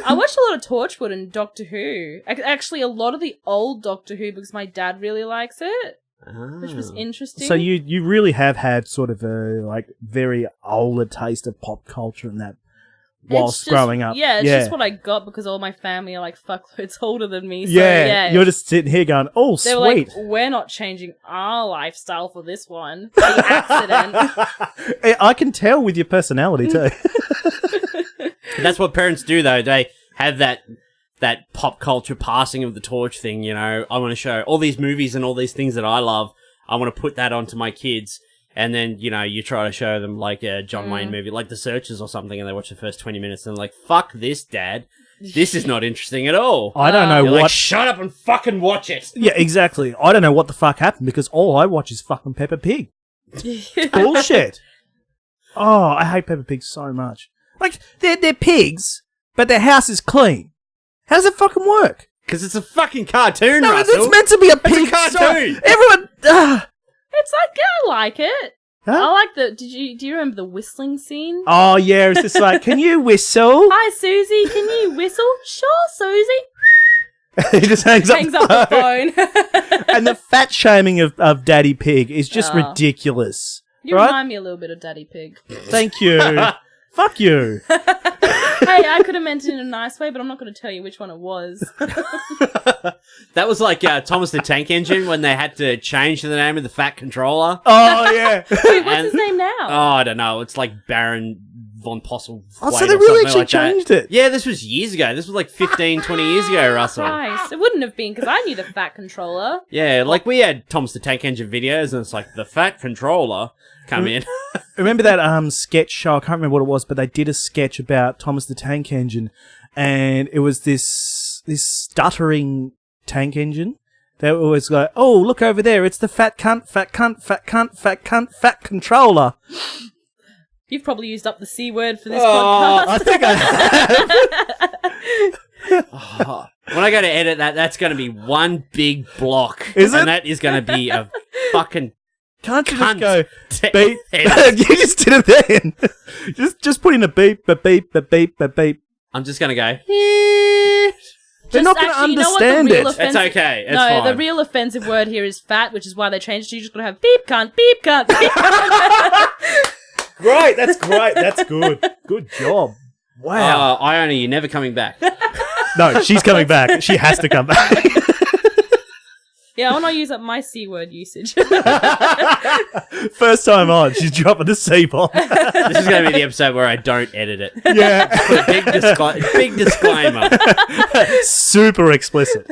watched a lot of Torchwood and Doctor Who. Actually, a lot of the old Doctor Who because my dad really likes it, which was interesting. So you really have had sort of a very older taste of pop culture and that whilst growing up. Yeah, it's just what I got because all my family are like fuckloads older than me. So, yeah, you're just sitting here going, "Oh, they were sweet." like, "We're not changing our lifestyle for this one." The accident. I can tell with your personality too. That's what parents do, though. They have that pop culture passing of the torch thing, you know. I want to show all these movies and all these things that I love. I want to put that onto my kids. And then, you know, you try to show them like a John Wayne movie, like The Searchers or something, and they watch the first 20 minutes and they're like, fuck this, Dad. This is not interesting at all. I don't know You're what... like, shut up and fucking watch it. Yeah, exactly. I don't know what the fuck happened because all I watch is fucking Peppa Pig. It's bullshit. Oh, I hate Peppa Pig so much. Like, they're pigs, but their house is clean. How does it fucking work? Because it's a fucking cartoon, No, Russell. it's meant to be a pig. It's a cartoon. So everyone... It's like I like it. Huh? I like the. Do you remember the whistling scene? Oh, yeah, it's just like, can you whistle? Hi, Susie. Can you whistle? Sure, Susie. He just hangs up the phone. And the fat shaming of Daddy Pig is just ridiculous. You right? remind me a little bit of Daddy Pig. Thank you. Fuck you. Hey, I could have meant it in a nice way, but I'm not going to tell you which one it was. That was like Thomas the Tank Engine when they had to change the name of the fat controller. Oh, yeah. Wait, what's his name now? Oh, I don't know. It's like Baron von Possel. Oh, so they really actually changed it? Yeah, this was years ago. This was like 15, 20 years ago, Russell. Christ. It wouldn't have been because I knew the fat controller. Yeah, like we had Thomas the Tank Engine videos and it's like the fat controller come in. Remember that sketch show? I can't remember what it was, but they did a sketch about Thomas the Tank Engine, and it was this stuttering tank engine that was like, "Oh, look over there! It's the fat cunt, fat cunt, fat cunt, fat cunt, fat controller." You've probably used up the C word for this podcast. I think I have. When I go to edit that, that's going to be one big block. Is it? And that is going to be a fucking Can't you cunt. just go beep? You just did it then. just put in a beep, a beep, a beep, a beep. I'm just going to go. They're not going to understand it. It's okay. It's no, fine. the real offensive word here is fat, which is why they changed it. You're just going to have beep cunt, beep cunt, beep cunt. Great, that's great. That's good. Good job. Wow. Iona, you're never coming back. No, she's coming back. She has to come back. Yeah, I want to use up my C word usage. First time on, she's dropping the C-bomb. This is going to be the episode where I don't edit it. Yeah. Put a big disclaimer. Super explicit.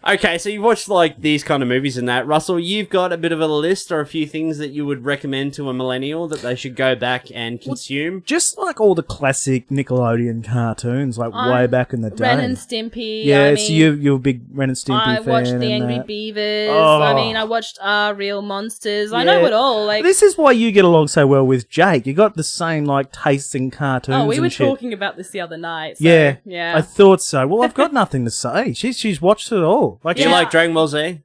Okay, so you've watched like these kind of movies and that. Russell, you've got a bit of a list or a few things that you would recommend to a millennial that they should go back and consume. Just like all the classic Nickelodeon cartoons, like way back in the day. Ren and Stimpy. Yeah, I so mean, you're a big Ren and Stimpy fan. I watched The and Angry that. Beavers. Oh. I mean, I watched Real Monsters. I Yeah. know it all. Like, This is why you get along so well with Jake. You got the same like tastes in cartoons. oh, we were and shit. talking about this the other night. So, Yeah, yeah. I thought so. Well, I've got nothing to say. She's watched it all. Like, Do you like Dragon Ball Z?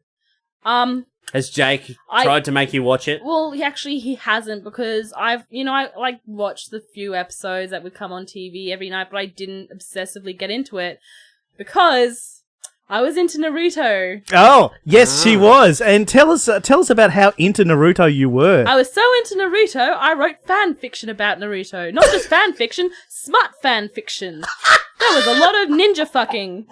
Has Jake tried to make you watch it? Well, he hasn't because I like watched the few episodes that would come on TV every night, but I didn't obsessively get into it because I was into Naruto. Oh, yes, she was. And tell us about how into Naruto you were. I was so into Naruto, I wrote fan fiction about Naruto. Not just fan fiction, smut fan fiction. There was a lot of ninja fucking.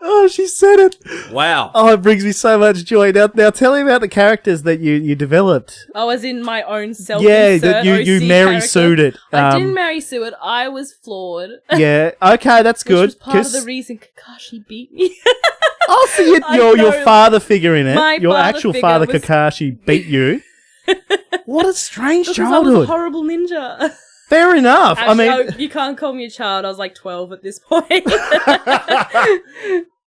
Oh, she said it. Wow. Oh, it brings me so much joy. Now tell me about the characters that you developed. Oh, as in my own self. Yeah, that you Mary Sued it. I didn't Mary Sue it. I was flawed. Yeah. Okay, that's good. Which was part of the reason Kakashi beat me. Oh, so your father figure in it. My Your father actual figure father, was- Kakashi, beat you. What a strange Because I childhood. was a horrible ninja. Fair enough. Actually, I mean, you can't call me a child. I was like 12 at this point.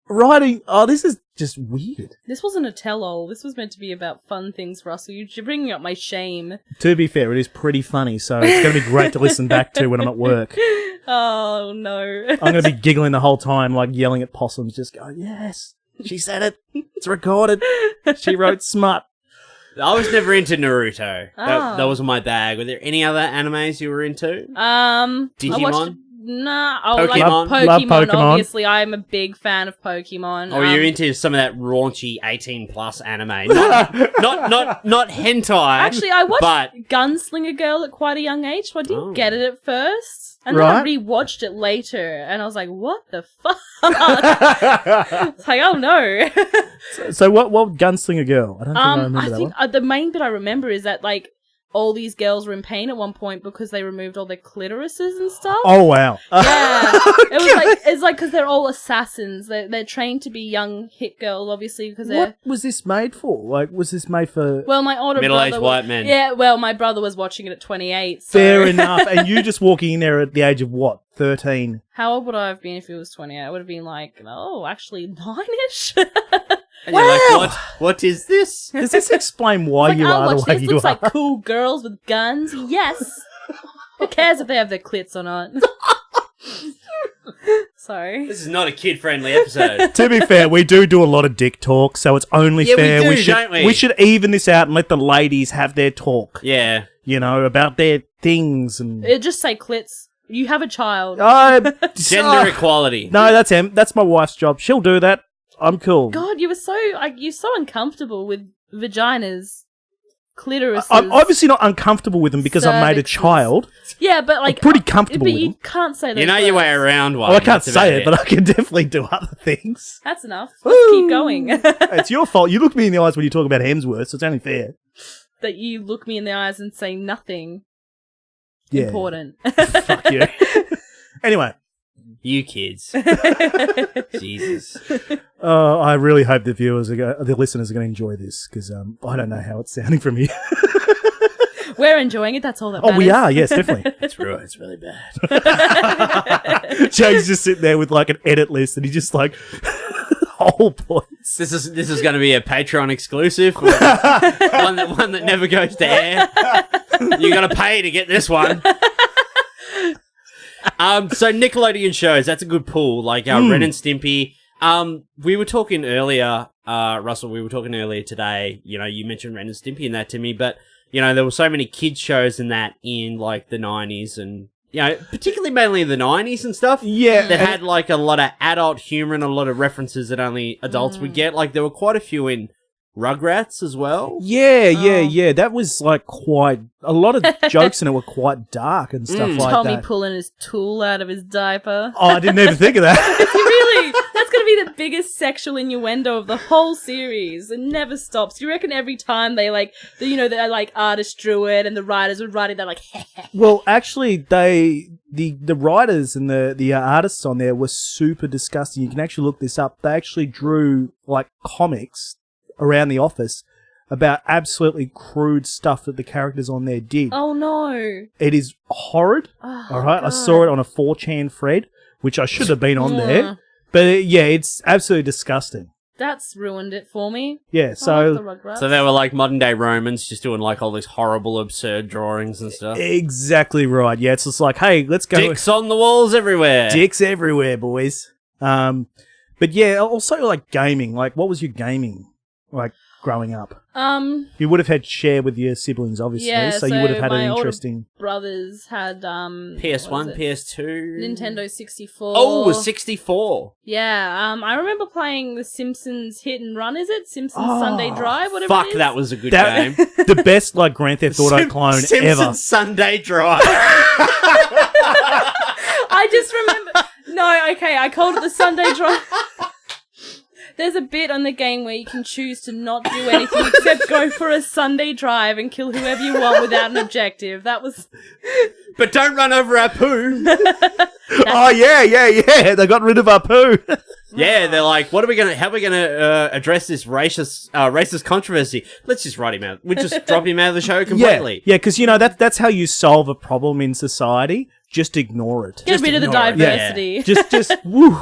writing. Oh, this is just weird. This wasn't a tell-all. This was meant to be about fun things, Russell. You're bringing up my shame. To be fair, it is pretty funny, so it's going to be great to listen back to when I'm at work. Oh, no. I'm going to be giggling the whole time, like yelling at possums, just going, yes, she said it. It's recorded. She wrote smut. I was never into Naruto. Oh. That wasn't my bag. Were there any other animes you were into? I Digimon? watched... Nah, Pokemon? like Love Pokemon, Pokemon. obviously. I'm a big fan of Pokemon. Or were you into some of that raunchy 18+ anime? Not hentai. Actually, I watched but Gunslinger Girl at quite a young age, so I didn't get it at first. And Right. then I rewatched it later, and I was like, what the fuck? It's like, oh no. So what Gunslinger Girl? I don't think I remember that think one. the main bit I remember is that, like, all these girls were in pain at one point because they removed all their clitorises and stuff. Oh, wow. Yeah, it's like because they're all assassins. They're trained to be young hit girls, obviously, because they're. What was this made for? Like, was this made for... Well, my older middle-aged brother white men. Yeah, well, my brother was watching it at 28. So Fair enough. And you just walking in there at the age of what? 13? How old would I have been if he was 28? I would have been like, oh, actually 9-ish. and you're like, what is this? Does this explain why Like, you I'll are the watch way this. you Looks are? like cool girls with guns. Yes. Who cares if they have their clits or not? Sorry. This is not a kid-friendly episode. To be fair, we do a lot of dick talk, so it's only Yeah, we fair. do, should, don't we? should even this out and let the ladies have their talk. Yeah. You know, about their things and... Just say clits. You have a child. Gender equality. No, that's my wife's job. She'll do that. I'm cool. God, you're so uncomfortable with vaginas, clitorises. I'm obviously not uncomfortable with them because I've made a cervixes. child. Yeah, but like pretty comfortable But with you them. can't say those You know your way words. around one. Oh, I can't That's about say it, but I can definitely do other things. That's enough. Let's keep going. It's your fault. You look me in the eyes when you talk about Hemsworth, so it's only fair. That you look me in the eyes and say nothing Yeah. important. Fuck you. Anyway. You kids. Jesus. I really hope the listeners are going to enjoy this because I don't know how it's sounding from here. We're enjoying it. That's all that Oh, matters. we are. Yes, definitely. It's really bad. James just sitting there with like an edit list, and he just like whole points. This is going to be a Patreon exclusive. One that never goes to air. You got to pay to get this one. So Nickelodeon shows, that's a good pool. Like Ren and Stimpy. We were talking earlier, Russell. We were talking earlier today. You know, you mentioned Ren and Stimpy and that to me, but you know, there were so many kids shows in that in like the 90s and, you know, particularly mainly the 90s and stuff. Yeah. That had like a lot of adult humor and a lot of references that only adults would get. Like there were quite a few in Rugrats as well. Yeah. That was like quite a lot of jokes in it were quite dark and stuff like Tommy that. pulling his tool out of his diaper. Oh, I didn't even think of that. Really? That's going to be the biggest sexual innuendo of the whole series. It never stops. You reckon every time they artist drew it and the writers would write it, they're like, Well, actually, the writers and the artists on there were super disgusting. You can actually look this up. They actually drew like comics around the office about absolutely crude stuff that the characters on there did. oh no. It is horrid. Oh, All right, I God. saw it on a 4chan thread, which I should have been on Yeah. there. But it's absolutely disgusting. That's ruined it for me. Yeah, I love the so Rugrats. So they were like modern day Romans just doing like all these horrible, absurd drawings and stuff. exactly right. Yeah, it's just like, hey, let's go. Dicks on the walls everywhere. Dicks everywhere, boys. But yeah, also like gaming. Like, what was your gaming like growing up? You would have had share with your siblings, obviously, Yeah, so you would have had my an older interesting. brothers had PS1, what is it? PS2. Nintendo 64. Oh, it was 64. Yeah, I remember playing The Simpsons Hit and Run, is it? Simpsons Oh, Sunday Drive, whatever Fuck, it is? that was a good That game. the best like Grand Theft Auto clone Simpsons ever. Sunday Drive. I just remember... No, okay, I called it the Sunday Drive. There's a bit on the game where you can choose to not do anything except go for a Sunday drive and kill whoever you want without an objective. That was... But don't run over our poo. Oh, yeah. They got rid of our poo. Yeah, they're like, how are we gonna address this racist controversy? Let's just write him out. We just drop him out of the show completely. Yeah, because, that's how you solve a problem in society. Just ignore it. Get rid of the diversity. Yeah. Just, woo.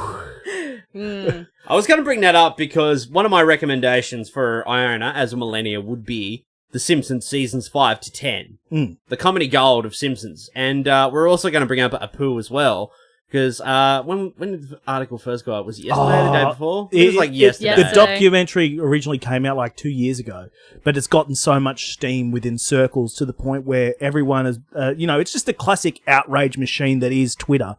I was gonna bring that up because one of my recommendations for Iona as a millennial would be The Simpsons seasons 5 to 10. The comedy gold of Simpsons. And we're also going to bring up Apu as well. Because when did the article first go out? Was it yesterday or the day before? It was like yesterday. The documentary originally came out like 2 years ago. But it's gotten so much steam within circles to the point where everyone is, it's just a classic outrage machine that is Twitter.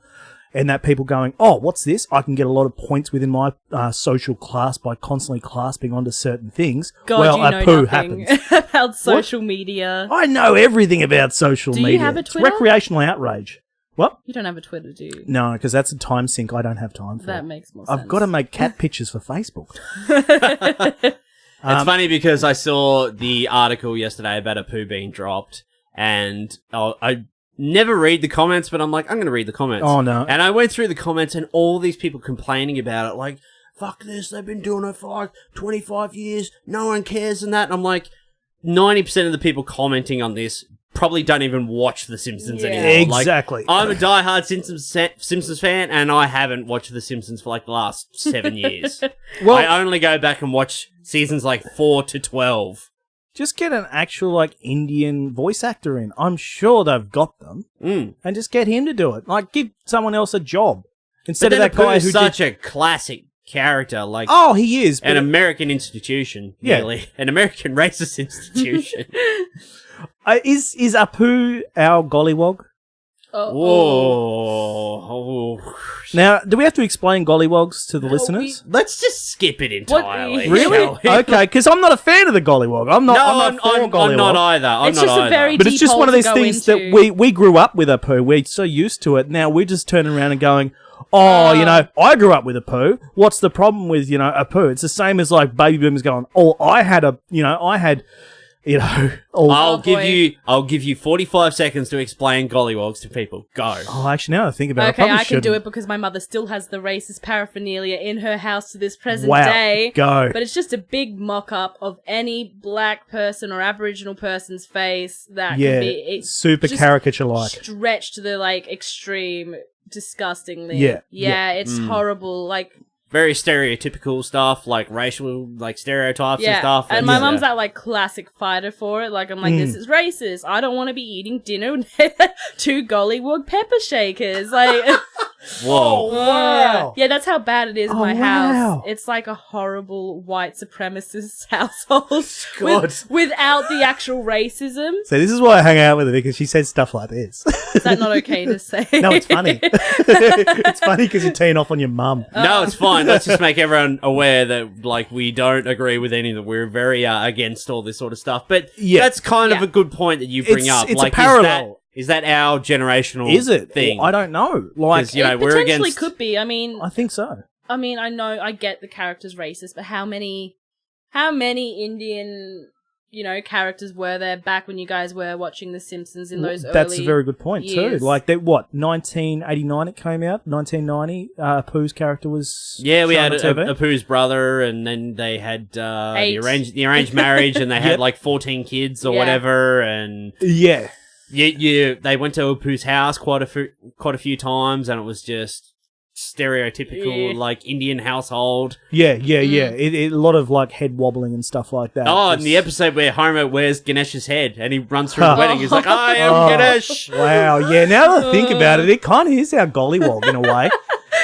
And that people going, oh, what's this? I can get a lot of points within my social class by constantly clasping onto certain things. God, well, you know poo nothing happens. about social media. I know everything about social media. Do you have a Twitter? It's recreational outrage. What? You don't have a Twitter, do you? No, because that's a time sink I don't have time for. That makes more sense. I've got to make cat pictures for Facebook. It's funny because I saw the article yesterday about Apu being dropped, and I never read the comments, but I'm like, I'm going to read the comments. Oh, no. And I went through the comments and all these people complaining about it, like, fuck this, they've been doing it for like 25 years, no one cares and that. And I'm like, 90% of the people commenting on this probably don't even watch The Simpsons anymore. Exactly. Like, I'm a diehard Simpsons fan, and I haven't watched The Simpsons for like the last 7 years. Well, I only go back and watch seasons like 4 to 12. Just get an actual, like, Indian voice actor in. I'm sure they've got them. And just get him to do it. Like, give someone else a job. Instead of that guy who's such a classic character. Like, oh, he is. An American institution, really. An American racist institution. Is Apu our gollywog? Whoa. Now, do we have to explain gollywogs to the listeners? Let's just skip it entirely. Really? Okay, because I'm not a fan of the gollywog. I'm not for gollywog. I'm not either. It's just a very But it's just one of these deep things hole to go that we grew up with Apu. We're so used to it. Now we're just turning around and going, oh, I grew up with Apu. What's the problem with, Apu? It's the same as like baby boomers going, oh, I'll give you 45 seconds to explain gollywogs to people. Go. Oh, actually, now I think about it, okay, I can shouldn't. do it because my mother still has the racist paraphernalia in her house to this present Wow, day. go. But it's just a big mock-up of any black person or Aboriginal person's face that can be super just caricature-like. stretched to the extreme, disgustingly. Yeah. It's horrible. Very stereotypical stuff, like racial, stereotypes and stuff. And my mum's that classic fighter for it. I'm like, this is racist. I don't want to be eating dinner with 2 gollywog pepper shakers. Whoa. Wow. Yeah, that's how bad it is in my wow. house. It's like a horrible white supremacist household God. without the actual racism. So this is why I hang out with her, because she says stuff like this. Is that not okay to say? No, it's funny. It's funny because you're teeing off on your mum. No, it's fine. Let's just make everyone aware that, we don't agree with any of it. We're very against all this sort of stuff. But that's kind of a good point that you bring up. It's a parallel. Is that our generational thing? Well, I don't know. It we're potentially against... could be. I mean... I think so. I mean, I know, I get the character's racist, but how many Indian... characters were there back when you guys were watching The Simpsons in those early That's a very good point, years. too. 1989 it came out? 1990? Apu's character was Yeah, we had shown on TV? Apu's brother, and then they had the arranged marriage, and they had 14 kids or whatever, and... Yeah. They went to Apu's house quite a few times, and it was just... stereotypical Indian household. Yeah. A lot of head wobbling and stuff like that. Oh, and the episode where Homer wears Ganesh's head and he runs through the wedding. He's like, I am Ganesh. Wow. Yeah. Now that I think about it, it kind of is our gollywog in a way.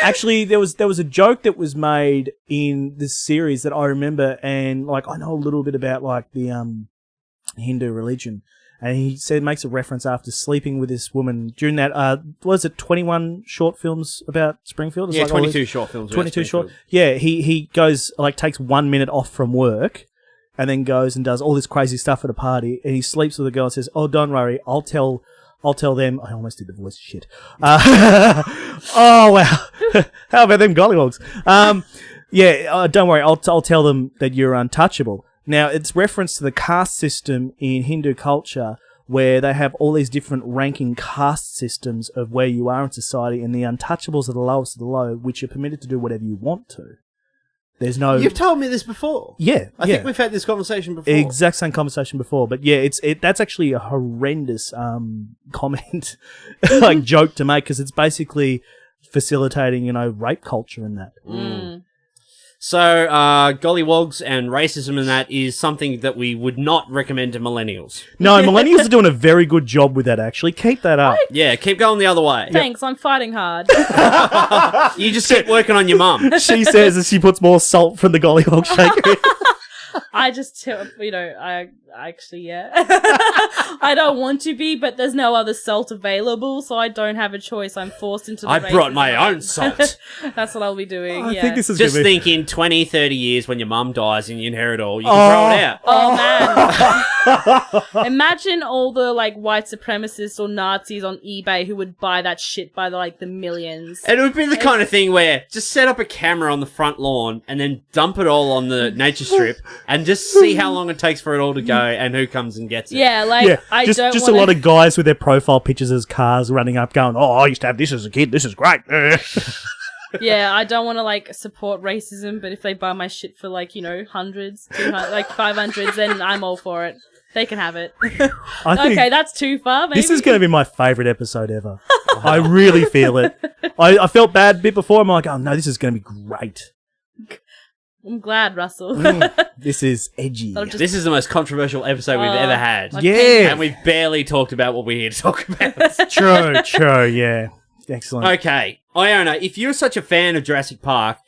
Actually, there was a joke that was made in this series that I remember, and I know a little bit about the Hindu religion. And he makes a reference after sleeping with this woman during that, was it 21 short films about Springfield? It's 22 short films. 22 short. Yeah, he goes, takes 1 minute off from work and then goes and does all this crazy stuff at a party, and he sleeps with a girl and says, oh, don't worry, I'll tell them. I almost did the voice shit. Oh, wow. How about them gollywogs? Yeah, don't worry. I'll tell them that you're untouchable. Now, it's reference to the caste system in Hindu culture where they have all these different ranking caste systems of where you are in society, and the untouchables are the lowest of the low, which are permitted to do whatever you want to. There's no... You've told me this before. Yeah. I think we've had this conversation before. Exact same conversation before. But yeah, that's actually a horrendous comment, like joke to make, because it's basically facilitating, rape culture and that. Mm. So, gollywogs and racism and that is something that we would not recommend to millennials. No, millennials are doing a very good job with that, actually. Keep that up. Yeah, keep going the other way. Thanks, I'm fighting hard. You just keep working on your mum. She says as she puts more salt from the gollywog shaker. I just, I actually, yeah. I don't want to be, but there's no other salt available, so I don't have a choice. I'm forced into the I brought my own salt. That's what I'll be doing, I think this is Just gonna be... think in 20, 30 years when your mum dies and you inherit all, you can throw it out. Oh, man. Imagine all the, white supremacists or Nazis on eBay who would buy that shit by, the millions. And it would be the kind of thing where just set up a camera on the front lawn and then dump it all on the nature strip and just see how long it takes for it all to go and who comes and gets it. Yeah, I just don't just wanna... a lot of guys with their profile pictures as cars running up going, oh, I used to have this as a kid, this is great. Yeah, I don't want to, support racism, but if they buy my shit for, hundreds, 200, 500s, then I'm all for it. They can have it. I think Okay, that's too far, maybe. this is going to be my favourite episode ever. I really feel it. I felt bad a bit before. I'm like, oh no, this is going to be great. I'm glad, Russell. This is edgy. This is the most controversial episode we've ever had. Yeah. And we've barely talked about what we're here to talk about. True, yeah. Excellent. Okay, Iona, if you're such a fan of Jurassic Park,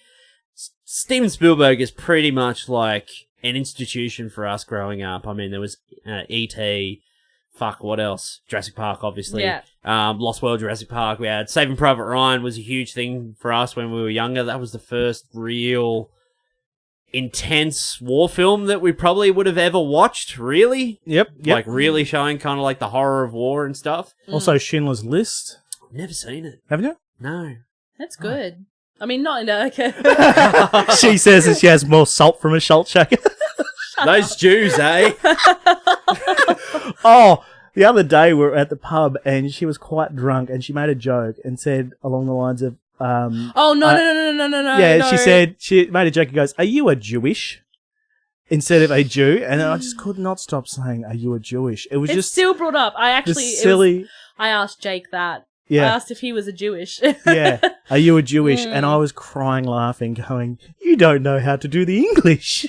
Steven Spielberg is pretty much like an institution for us growing up. I mean, there was E.T., what else? Jurassic Park, obviously. Yeah. Lost World, Jurassic Park. We had Saving Private Ryan was a huge thing for us when we were younger. That was the first real intense war film that we probably would have ever watched, really. Yep. Really showing kind of the horror of war and stuff. Also, Schindler's List. Never seen it. Haven't you? No. That's good. I mean, not in okay. She says that she has more salt from a salt shaker. Those Jews, eh? Oh, the other day we were at the pub and she was quite drunk and she made a joke and said along the lines of, oh, no. yeah, no. she made a joke and goes, are you a Jewish? Instead of a Jew. And I just could not stop saying, are you a Jewish? It was It's just still brought up. I actually... just silly. I asked Jake that. Yeah. I asked if he was a Jewish. Yeah. Are you a Jewish? And I was crying, laughing, going, you don't know how to do the English.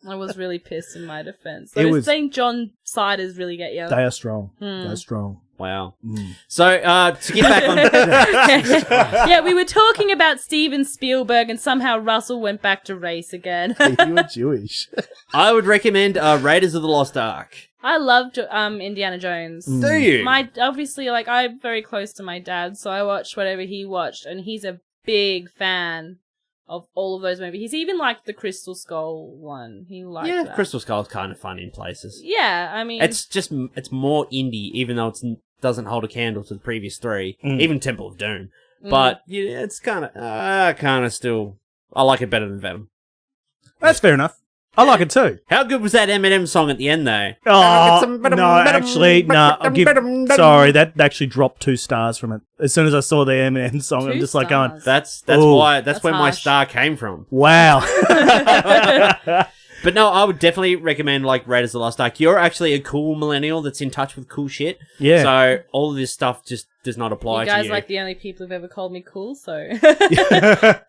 I was really pissed in my defense. It was- St. John ciders really get you. They are strong. They're strong. Wow. So, to get back on... Yeah, we were talking about Steven Spielberg and somehow Russell went back to race again. Are you a Jewish? I would recommend Raiders of the Lost Ark. I loved Indiana Jones. Do you? Obviously, I'm very close to my dad, so I watched whatever he watched, and he's a big fan of all of those movies. He's even liked the Crystal Skull one. He liked that. Crystal Skull's kind of fun in places. Yeah, I mean... It's more indie, even though it doesn't hold a candle to the previous three, even Temple of Doom. But, yeah, it's kind of still... I like it better than Venom. That's fair enough. I like it too. How good was that Eminem song at the end, though? Oh, no, actually, no. Sorry, that actually dropped 2 stars from it. As soon as I saw the Eminem song, 2 I'm just like going, stars. That's Ooh. why that's where my harsh. star came from. wow. But no, I would definitely recommend Raiders of the Lost Ark. You're actually a cool millennial that's in touch with cool shit. Yeah. So all of this stuff just does not apply You guys to you. the only people who've ever called me cool, so...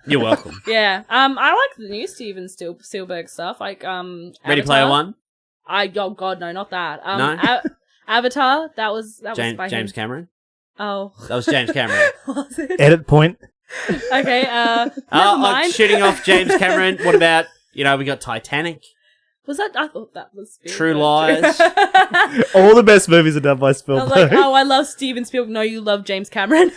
You're welcome. Yeah. I like the new Steven Spielberg stuff, Ready Avatar. Player One? Oh god, no, not that. No? Avatar, that was by James him. Cameron? Oh. That was James Cameron. Was it? Edit point. Okay, never mind. Shitting off James Cameron. What about, we got Titanic, Was that? I thought that was Spielberg. True Lies. All the best movies are done by I was Spielberg. like, oh, I love Steven Spielberg. No, you love James Cameron.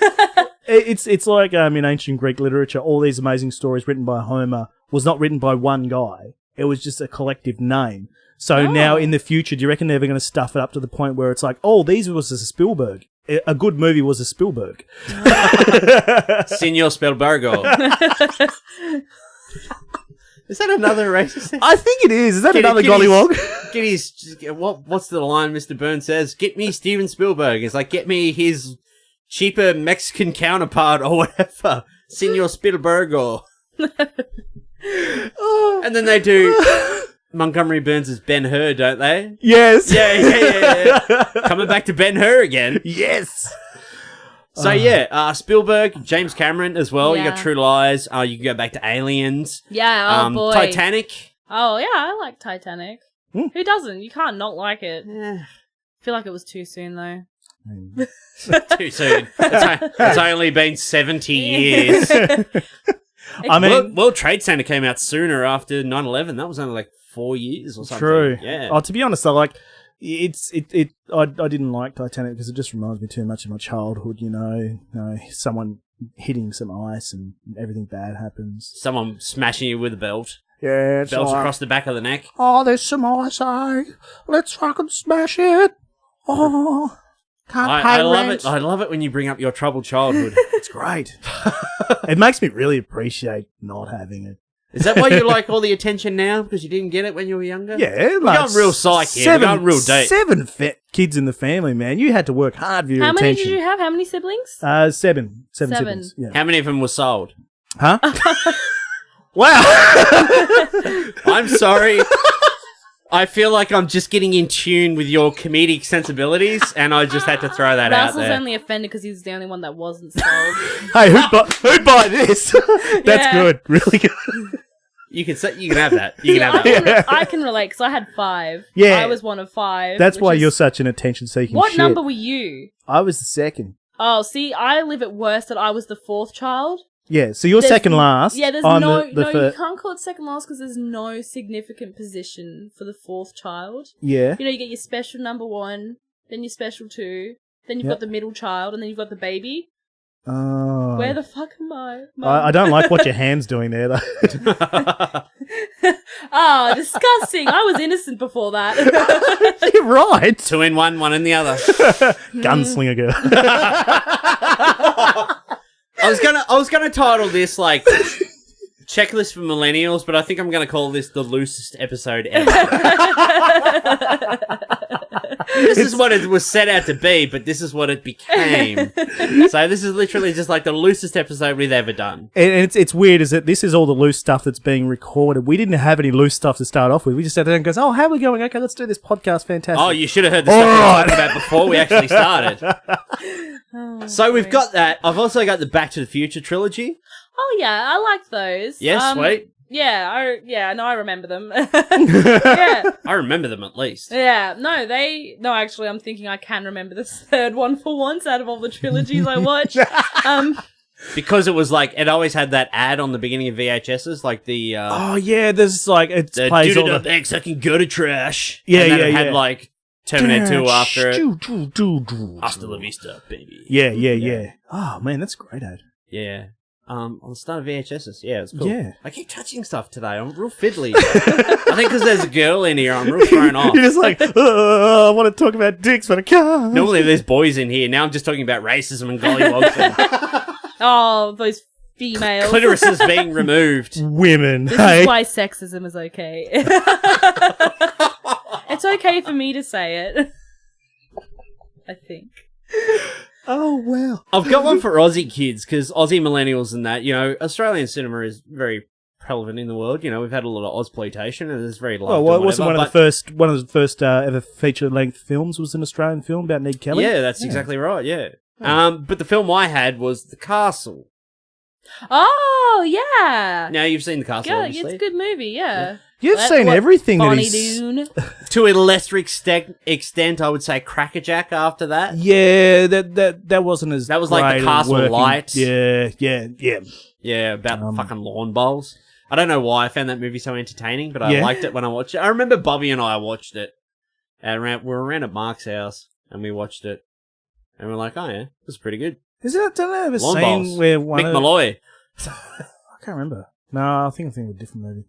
It's like in ancient Greek literature, all these amazing stories written by Homer was not written by one guy. It was just a collective name. So now in the future, do you reckon they're ever going to stuff it up to the point where it's like, oh, these was a Spielberg. A good movie was a Spielberg. Senor Spielbergo. Is that another racist? I think it is. Is that another Get gollywog? What's the line Mr. Burns says? Get me Steven Spielberg. It's like, get me his cheaper Mexican counterpart or whatever. Senor Spielberg or... And then they do Montgomery Burns as Ben-Hur, don't they? Yes. Yeah. Coming back to Ben-Hur again. Yes. So Spielberg, James Cameron as well. Yeah. You got True Lies. You can go back to Aliens. Yeah, oh boy. Titanic. Oh, yeah, I like Titanic. Who doesn't? You can't not like it. Yeah. I feel like it was too soon, though. Too soon. It's only been 70 years. I mean, World Trade Center came out sooner after 9/11. That was only like 4 years or something. true. Yeah. Oh, to be honest, though, like, I didn't like Titanic because it just reminds me too much of my childhood, you know, someone hitting some ice and everything bad happens. Someone smashing you with a belt. Yeah, it's Belts like, across the back of the neck. oh, there's some ice, let's fucking smash it. Oh, can't pay I love rent. it. I love it when you bring up your troubled childhood. It's great. It makes me really appreciate not having it. Is that why you like all the attention now? Because you didn't get it when you were younger? Yeah, We're going real psych here. We're going real deep. 7 kids in the family, man. You had to work hard for your How many attention. did you have? How many siblings? 7 Seven. siblings. Yeah. How many of them were sold? Huh? Wow. I'm sorry. I feel like I'm just getting in tune with your comedic sensibilities, and I just had to throw that out Russell's there. only offended because he's the only one that wasn't sold. Hey, who'd buy this? That's Yeah. good. Really good. You can have that. You can have I that. can relate because I had 5. Yeah. I was one of 5. That's which why is- you're such an attention-seeking What shit. number were you? I was the second. Oh, see, I live it worse that I was the 4th child. Yeah, so you're There's- second last. Yeah, there's I'm no, the you first. can't call it second last because there's no significant position for the 4th child. Yeah. You know, you get your special number 1, then your special 2, then you've Yep. got the middle child, and then you've got the baby. Oh. Where the fuck am I? I don't like what your hand's doing there, though. Oh, disgusting. I was innocent before that. You're right. 2 in one, 1 in the other. Gunslinger girl. I was gonna title this like Checklist for Millennials, but I think I'm gonna call this the loosest episode ever. This is what it was set out to be, but this is what it became. So this is literally just like the loosest episode we've ever done. And it's weird, is that this is all the loose stuff that's being recorded. We didn't have any loose stuff to start off with. We just sat there and goes, oh, how are we going? Okay, let's do this podcast. Fantastic. Oh, you should have heard the stuff we were talking about before we actually started. So we've got that. I've also got the Back to the Future trilogy. Oh, yeah, I like those. Yes, sweet. Yeah, I remember them. Yeah. I remember them at least. Yeah, no, actually, I'm thinking I can remember the 3rd one for once out of all the trilogies I watched. Because it was like, it always had that ad on the beginning of VHSs, like the... Oh, yeah, there's like, it the plays all dude the... X, I can go to trash. Yeah, and then yeah, it had yeah. like Terminator 2 after it. Hasta Hasta la vista, baby. Yeah. Oh, man, that's a great ad. Yeah. On the start of VHSs. Yeah, it's cool. Yeah. I keep touching stuff today. I'm real fiddly. I think because there's a girl in here, I'm real thrown off. You're just like, I want to talk about dicks, but I can't. Normally there's boys in here. Now I'm just talking about racism and gollywogs and Oh, those females. clitoris is being removed. Women. This Hey. is why sexism is okay. It's okay for me to say it. I think. Oh, wow. I've got one for Aussie kids, because Aussie millennials and that, you know, Australian cinema is very prevalent in the world. You know, we've had a lot of Ozploitation, and there's very loved. Well, and wasn't whatever, one of the first ever feature-length films was an Australian film about Ned Kelly? Yeah, that's exactly right, yeah. But the film I had was The Castle. Oh, yeah. Now, you've seen The Castle, Yeah, obviously. it's a good movie, yeah. You've That's seen what everything that Bonnie is... Doon. To a lesser extent, I would say Crackerjack after that. Yeah, that wasn't as That was like great the Castle working. Lights. Yeah. Yeah, about the fucking lawn bowls. I don't know why I found that movie so entertaining, but I Yeah. liked it when I watched it. I remember Bobby and I watched it. And we were around at Mark's house, and we watched it. And we're like, oh yeah, it was pretty good. Is that a Lawn scene bowls. where one Mick of... Malloy. I can't remember. No, I think I'm thinking of a different movie.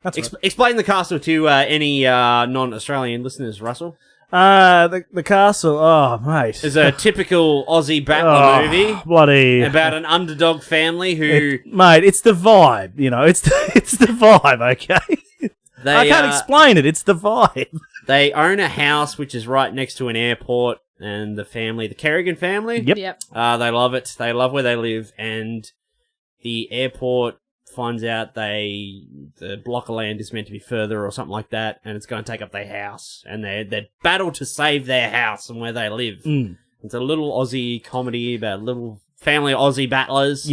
That's right. Explain the castle to any non-Australian listeners, Russell. The castle. Oh, mate. It's a typical Aussie battler movie Bloody about an underdog family who... mate, it's the vibe. You know, it's the vibe. Okay. I can't explain it. It's the vibe. They own a house which is right next to an airport, and the Kerrigan family. Yep. They love it. They love where they live, and the airport finds out the block of land is meant to be further or something like that, and it's going to take up their house, and they battle to save their house and where they live. It's a little Aussie comedy about a little family of Aussie battlers.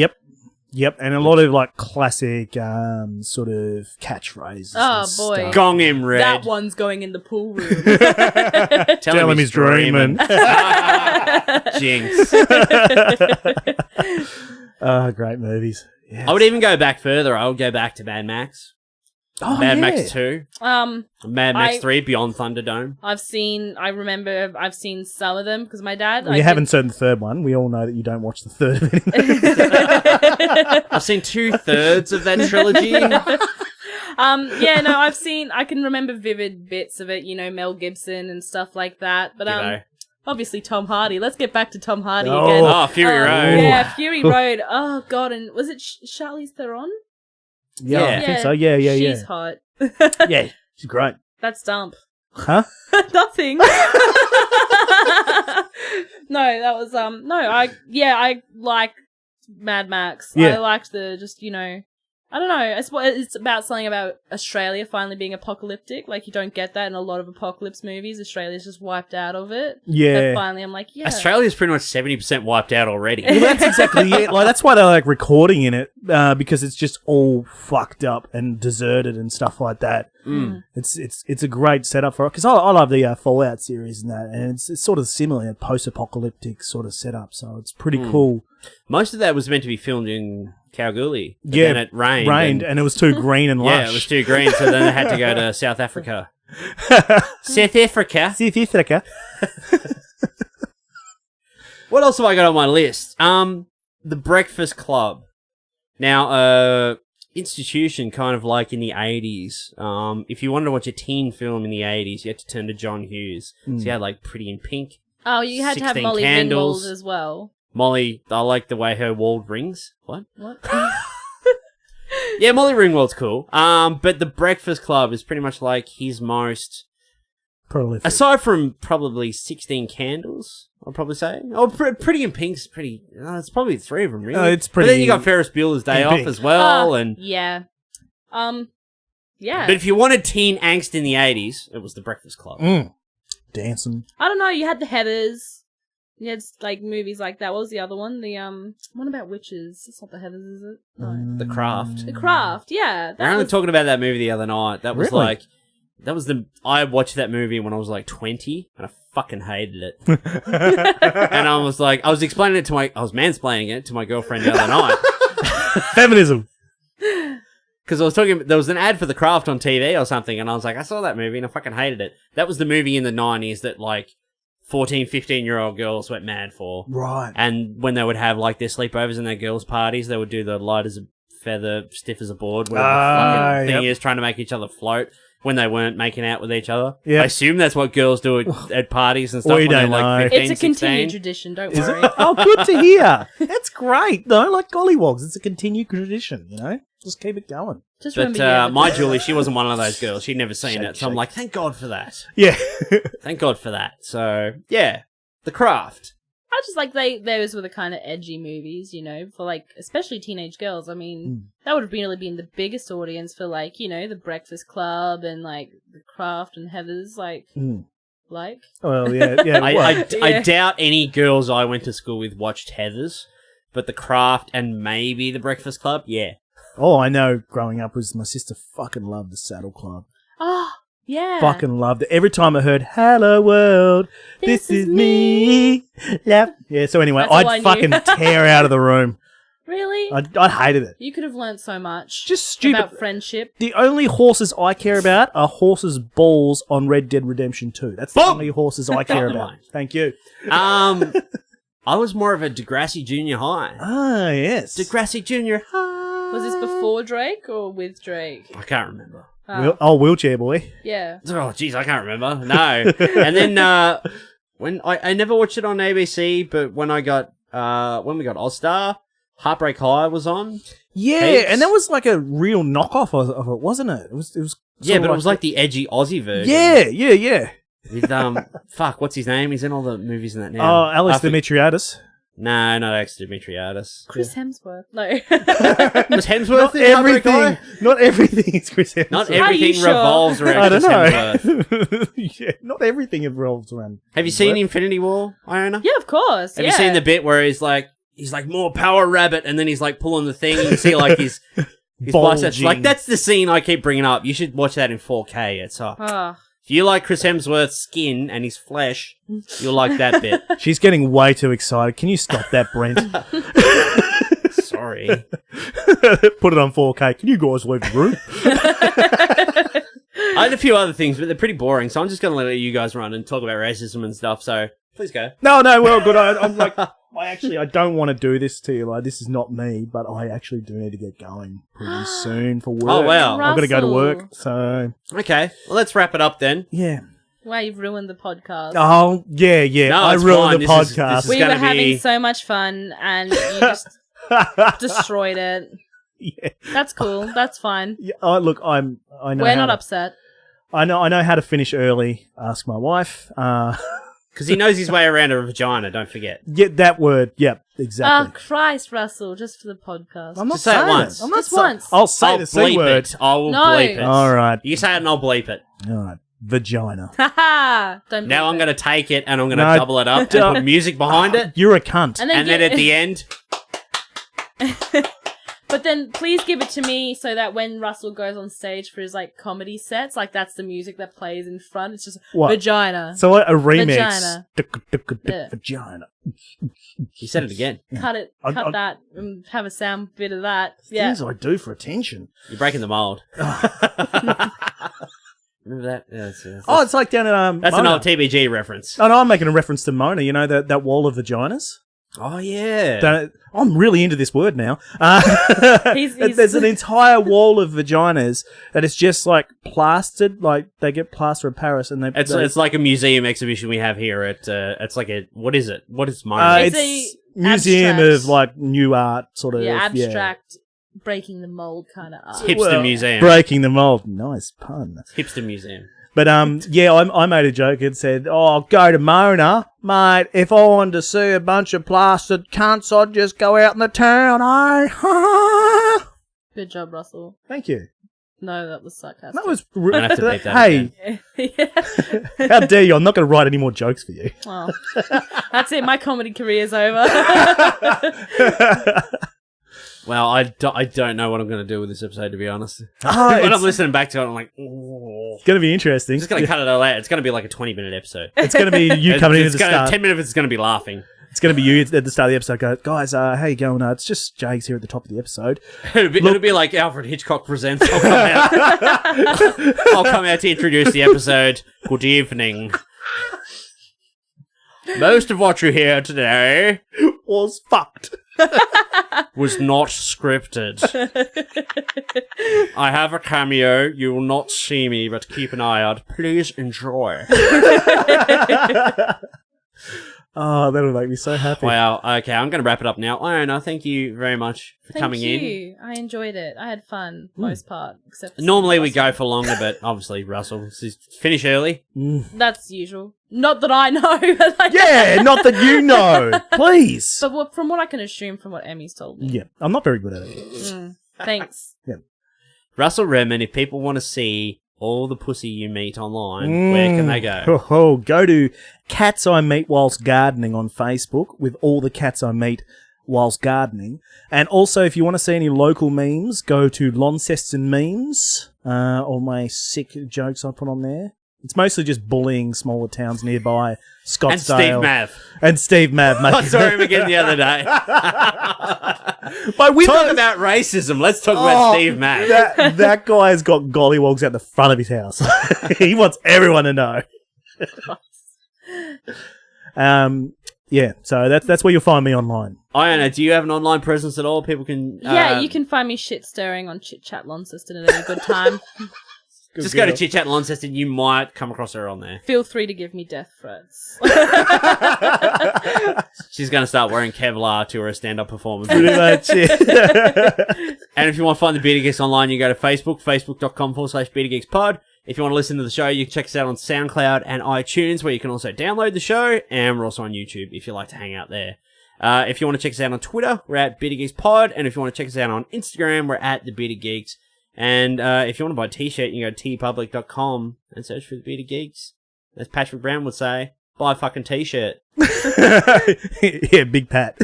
Yep, and a lot of like classic sort of catchphrases. Oh and boy, stuff. Gong him red. that one's going in the pool room. Tell him he's dreaming. Jinx. Great movies. Yes. I would even go back further. I would go back to Mad Max. Mad Max 2. Mad Max 3, Beyond Thunderdome. I've seen some of them because my dad. You haven't seen the third one. We all know that you don't watch the third of it. I've seen 2/3 of that trilogy. I can remember vivid bits of it, you know, Mel Gibson and stuff like that. But obviously Tom Hardy. Let's get back to Tom Hardy again. Oh, Fury Road. Yeah, Fury Road. Oh god, and was it Charlize Theron? Yeah, I think so. Yeah. She's hot. Yeah, she's great. That's dump. Huh? Nothing. No, that was I like Mad Max. Yeah. I liked I don't know. I suppose it's about something about Australia finally being apocalyptic. Like, you don't get that in a lot of apocalypse movies. Australia's just wiped out of it. Yeah. But finally, I'm like, yeah. Australia's pretty much 70% wiped out already. Well, that's exactly it. Like, that's why they're like recording in it, because it's just all fucked up and deserted and stuff like that. It's a great setup for it, because I love the Fallout series and that, and it's sort of similar, a post-apocalyptic sort of setup. So it's pretty cool. Most of that was meant to be filmed in Kalgoorlie. But Yeah, then it rained. And it was too green and lush. Yeah, it was too green, so then they had to go to South Africa. South Africa. What else have I got on my list? The Breakfast Club. Now, institution kind of like in the 80s. If you wanted to watch a teen film in the 80s, you had to turn to John Hughes. So you had like Pretty in Pink. Oh, you had to have 16 Molly Candles. Ringwald as well. Molly, I like the way her wall rings. What? Yeah, Molly Ringwald's cool. But the Breakfast Club is pretty much like his most Prolific. aside from probably 16 Candles, I'll probably say. Oh, Pretty in Pink's pretty. It's probably 3 of them, really. It's But then pretty you got Ferris Bueller's Day in Off Pink. as well, and Yeah. Yeah. but if you wanted teen angst in the 80s, it was the Breakfast Club. Dancing. I don't know, you had the Heathers. You had, like, movies like that. What was the other one? The, one about witches. It's not the Heathers, is it? No. The Craft. The Craft, yeah. We were only talking about that movie the other night. That was Really? I watched that movie when I was like 20, and I fucking hated it. And I was explaining it to I was mansplaining it to my girlfriend the other night. Feminism. Because there was an ad for The Craft on TV or something, and I was like, I saw that movie and I fucking hated it. That was the movie in the 90s that like 14, 15-year-old girls went mad for. Right. And when they would have like their sleepovers and their girls' parties, they would do the light as a feather, stiff as a board, where the fucking thing is trying to make each other float when they weren't making out with each other. Yep. I assume that's what girls do at parties and stuff We when they're don't like know. 15, It's a continued 16. tradition, don't Is worry. it? Oh, good to hear. That's great, though. Like gollywogs, it's a continued tradition, you know? Just keep it going. Just But remember, yeah, my Julie, she wasn't one of those girls. She'd never seen Shake, it. So I'm shake. like, thank God for that. Yeah. Thank God for that. So, yeah. The Craft. I just like those were the kind of edgy movies, you know, for like especially teenage girls. I mean, that would have really been the biggest audience for like, you know, the Breakfast Club and like the Craft and Heathers, like. Well, yeah. I doubt any girls I went to school with watched Heathers, but The Craft and maybe The Breakfast Club, yeah. All I know growing up was my sister fucking loved the Saddle Club. Oh, yeah. Fucking loved it. Every time I heard, hello world, this is me. Yep. Yeah, so anyway, That's all I I'd knew. fucking tear out of the room. Really? I hated it. You could have learned so much. Just stupid. About friendship. The only horses I care about are horses' balls on Red Dead Redemption 2. That's the Boom! only horses I care about. Thank you. I was more of a Degrassi Junior High. Ah, yes. Degrassi Junior High. Was this before Drake or with Drake? I can't remember. Wheelchair Boy. Yeah. Oh, jeez, I can't remember. No. And then when I never watched it on ABC, but when we got All Star, Heartbreak High was on. Yeah, Heaps. and that was like a real knockoff of it, wasn't it? It was. Yeah, but it was like the edgy Aussie version. Yeah. With fuck, what's his name? He's in all the movies in that now. Oh, Alex Dimitriadis. No, not Alex Dimitriadis. Chris Hemsworth. No. Was Hemsworth Not in Heartbreak High? not everything is Chris Hemsworth. Not Are you everything sure? revolves around I don't Chris know. Hemsworth. Yeah, not everything revolves around. Have you seen Infinity War, Iona? Yeah, of course. Have you seen the bit where he's like more power rabbit, and then he's like pulling the thing, and you see like his biceps. Like that's the scene I keep bringing up. You should watch that in 4K. It's if you like Chris Hemsworth's skin and his flesh, you'll like that bit. She's getting way too excited. Can you stop that, Brent? Sorry. Put it on 4K. Can you guys leave the room? I had a few other things, but they're pretty boring, so I'm just going to let you guys run and talk about racism and stuff, so please go. No, well, good. I'm like, I don't want to do this to you. Like, this is not me, but I actually do need to get going pretty soon for work. Oh, wow. I've got to go to Russell. work, so... Okay, well, let's wrap it up then. Yeah. Wow, you've ruined the podcast. Oh, yeah. No, I it's ruined fine. the This is- podcast. this is we gonna were having be- so much fun, and you just destroyed it. Yeah. That's cool. That's fine. Yeah, oh, look, I know. We're not upset. I know how to finish early. Ask my wife. Because he knows his way around a vagina, don't forget. Yeah, that word. Yep, Oh, exactly. Christ, Russell, just for the podcast. I'm not Just say it saying once. I'm not Just sa- once. I'll say I'll the C bleep word. it. I will No. bleep it. All right. You say it and I'll bleep it. All right. Vagina. Haha. Don't Now bleep I'm it. going to take it and I'm going to No, double it up and don't. put music behind it. You're a cunt. And then, And then at the end, but then please give it to me so that when Russell goes on stage for his like comedy sets, like that's the music that plays in front. It's just What? vagina. So a remix. Vagina. Yeah. Vagina. you said it again. Cut it. I'm- Cut I'm- that. And have a sound bit of that. Yeah. Things I do for attention. You're breaking the mold. Remember that? Yeah, that's Oh, it's like down at that's Mona. an old TBG reference. Oh, no, I'm making a reference to Mona. You know that wall of vaginas. Oh, yeah. I'm really into this word now. He's- There's an entire wall of vaginas that is just like plastered. Like they get plaster of Paris, and It's like a museum exhibition we have here at, it's like a, what is it? What is mine? It's it's a museum abstract- of like new art, sort of. Yeah, abstract, breaking the mold kind of art. Hipster museum. breaking the mold. Nice pun. Hipster museum. But yeah, I made a joke and said, "Oh, I'll go to Mona, mate. If I wanted to see a bunch of plastered cunts, I'd just go out in the town, eh?" Good job, Russell. Thank you. No, that was sarcastic. That was. I'd have to beat that Hey, yeah. how dare you? I'm not going to write any more jokes for you. Well, that's it. My comedy career's over. Well, I don't know what I'm going to do with this episode, to be honest. Oh, when I'm it's listening back to it, I'm like, oh. going to be interesting. I'm just going to cut it all out. It's going to be like a 20-minute episode. It's going to be you coming in at the start. 10 minutes is going to be laughing. It's going to be you at the start of the episode. Go, guys, how you going? It's just Jags here at the top of the episode. It'll be like Alfred Hitchcock presents. I'll come out. I'll come out to introduce the episode. Good evening. Most of what you hear today Was fucked. was not scripted. I have a cameo. You will not see me, but keep an eye out. Please enjoy. Oh, that'll make me so happy. Wow. Okay, I'm going to wrap it up now. Iona, thank you very much for coming Thank in. you. I enjoyed it. I had fun, most part. Except for Normally we Russell. go for longer, but obviously Russell finish early. That's usual. Not that I know. But like, Yeah, not that you know. Please. But from what I can assume from what Emmy's told me. Yeah, I'm not very good at it. Thanks. Russell Redmond, if people want to see all the pussy you meet online, where can they go? Go to Cats I Meet Whilst Gardening on Facebook with all the cats I meet whilst gardening. And also, if you want to see any local memes, go to Launceston Memes, all my sick jokes I put on there. It's mostly just bullying smaller towns nearby. Scottsdale. And Steve Mav. And Steve Mav. I saw him again the other day. But with Talk those- about racism. Let's talk about Steve Mav. that guy's got gollywogs out the front of his house. He wants everyone to know. Yeah, so that's where you'll find me online. Iona, do you have an online presence at all? People can... Yeah, you can find me shit stirring on Chit Chat Launceston at any good time. Just go to Chit Chat Launceston. You might come across her on there. Feel free to give me death threats. She's going to start wearing Kevlar to her stand-up performance. Pretty much, yeah. And if you want to find the Bearded Geeks online, you go to Facebook, facebook.com/BeardedGeeksPod. If you want to listen to the show, you can check us out on SoundCloud and iTunes, where you can also download the show, and we're also on YouTube if you like to hang out there. If you want to check us out on Twitter, we're at Bearded Geeks Pod, and if you want to check us out on Instagram, we're at The Bearded Geeks. And if you want to buy a t-shirt, you can go to tpublic.com and search for The Bearded Geeks. As Patrick Brown would say, buy a fucking t-shirt. Yeah, Big Pat.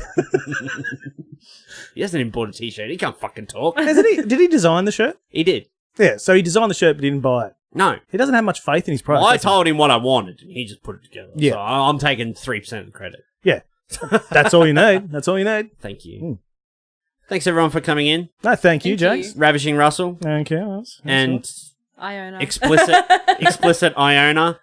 He hasn't even bought a t-shirt. He can't fucking talk. Hasn't he? Did he design the shirt? He did. Yeah, so he designed the shirt but didn't buy it. No. He doesn't have much faith in his product. Well, I does he? told him what I wanted, and he just put it together. Yeah. So I'm taking 3% of the credit. Yeah. That's all you need. That's all you need. Thank you. Thanks, everyone, for coming in. No, thank you, Thank Jace. Ravishing Russell. Thank you. That's And Iona. explicit Iona.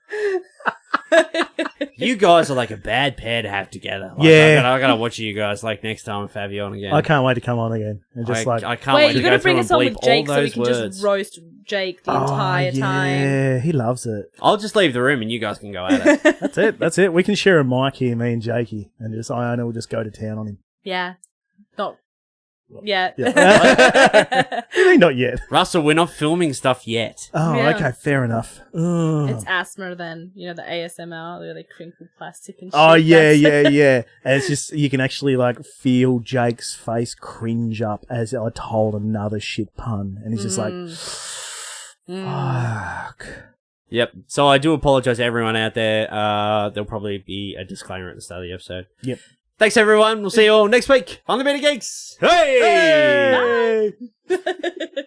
You guys are like a bad pair to have together. Like, Yeah. I gotta watch you guys like next time and have you on again. I can't wait to come on again. And just I can't Wait, wait you to go gotta through bring and us on bleep with Jake all so we those can words. just roast Jake the entire time. Yeah, he loves it. I'll just leave the room and you guys can go at it. That's it. We can share a mic here, me and Jakey, and just Iona will just go to town on him. Yeah. Not yet. Yeah. Really not yet. Russell, we're not filming stuff yet. Oh, Yeah. okay, fair enough. Ugh. It's asthma then. You know, the ASMR where they crinkle plastic and shit. Oh, yeah, That's- yeah. And it's just, you can actually, like, feel Jake's face cringe up as I told another shit pun. And he's just like, fuck. Yep. So I do apologize to everyone out there. There'll probably be a disclaimer at the start of the episode. Yep. Thanks, everyone. We'll see you all next week on The Bearded Geeks. Hey! Hey!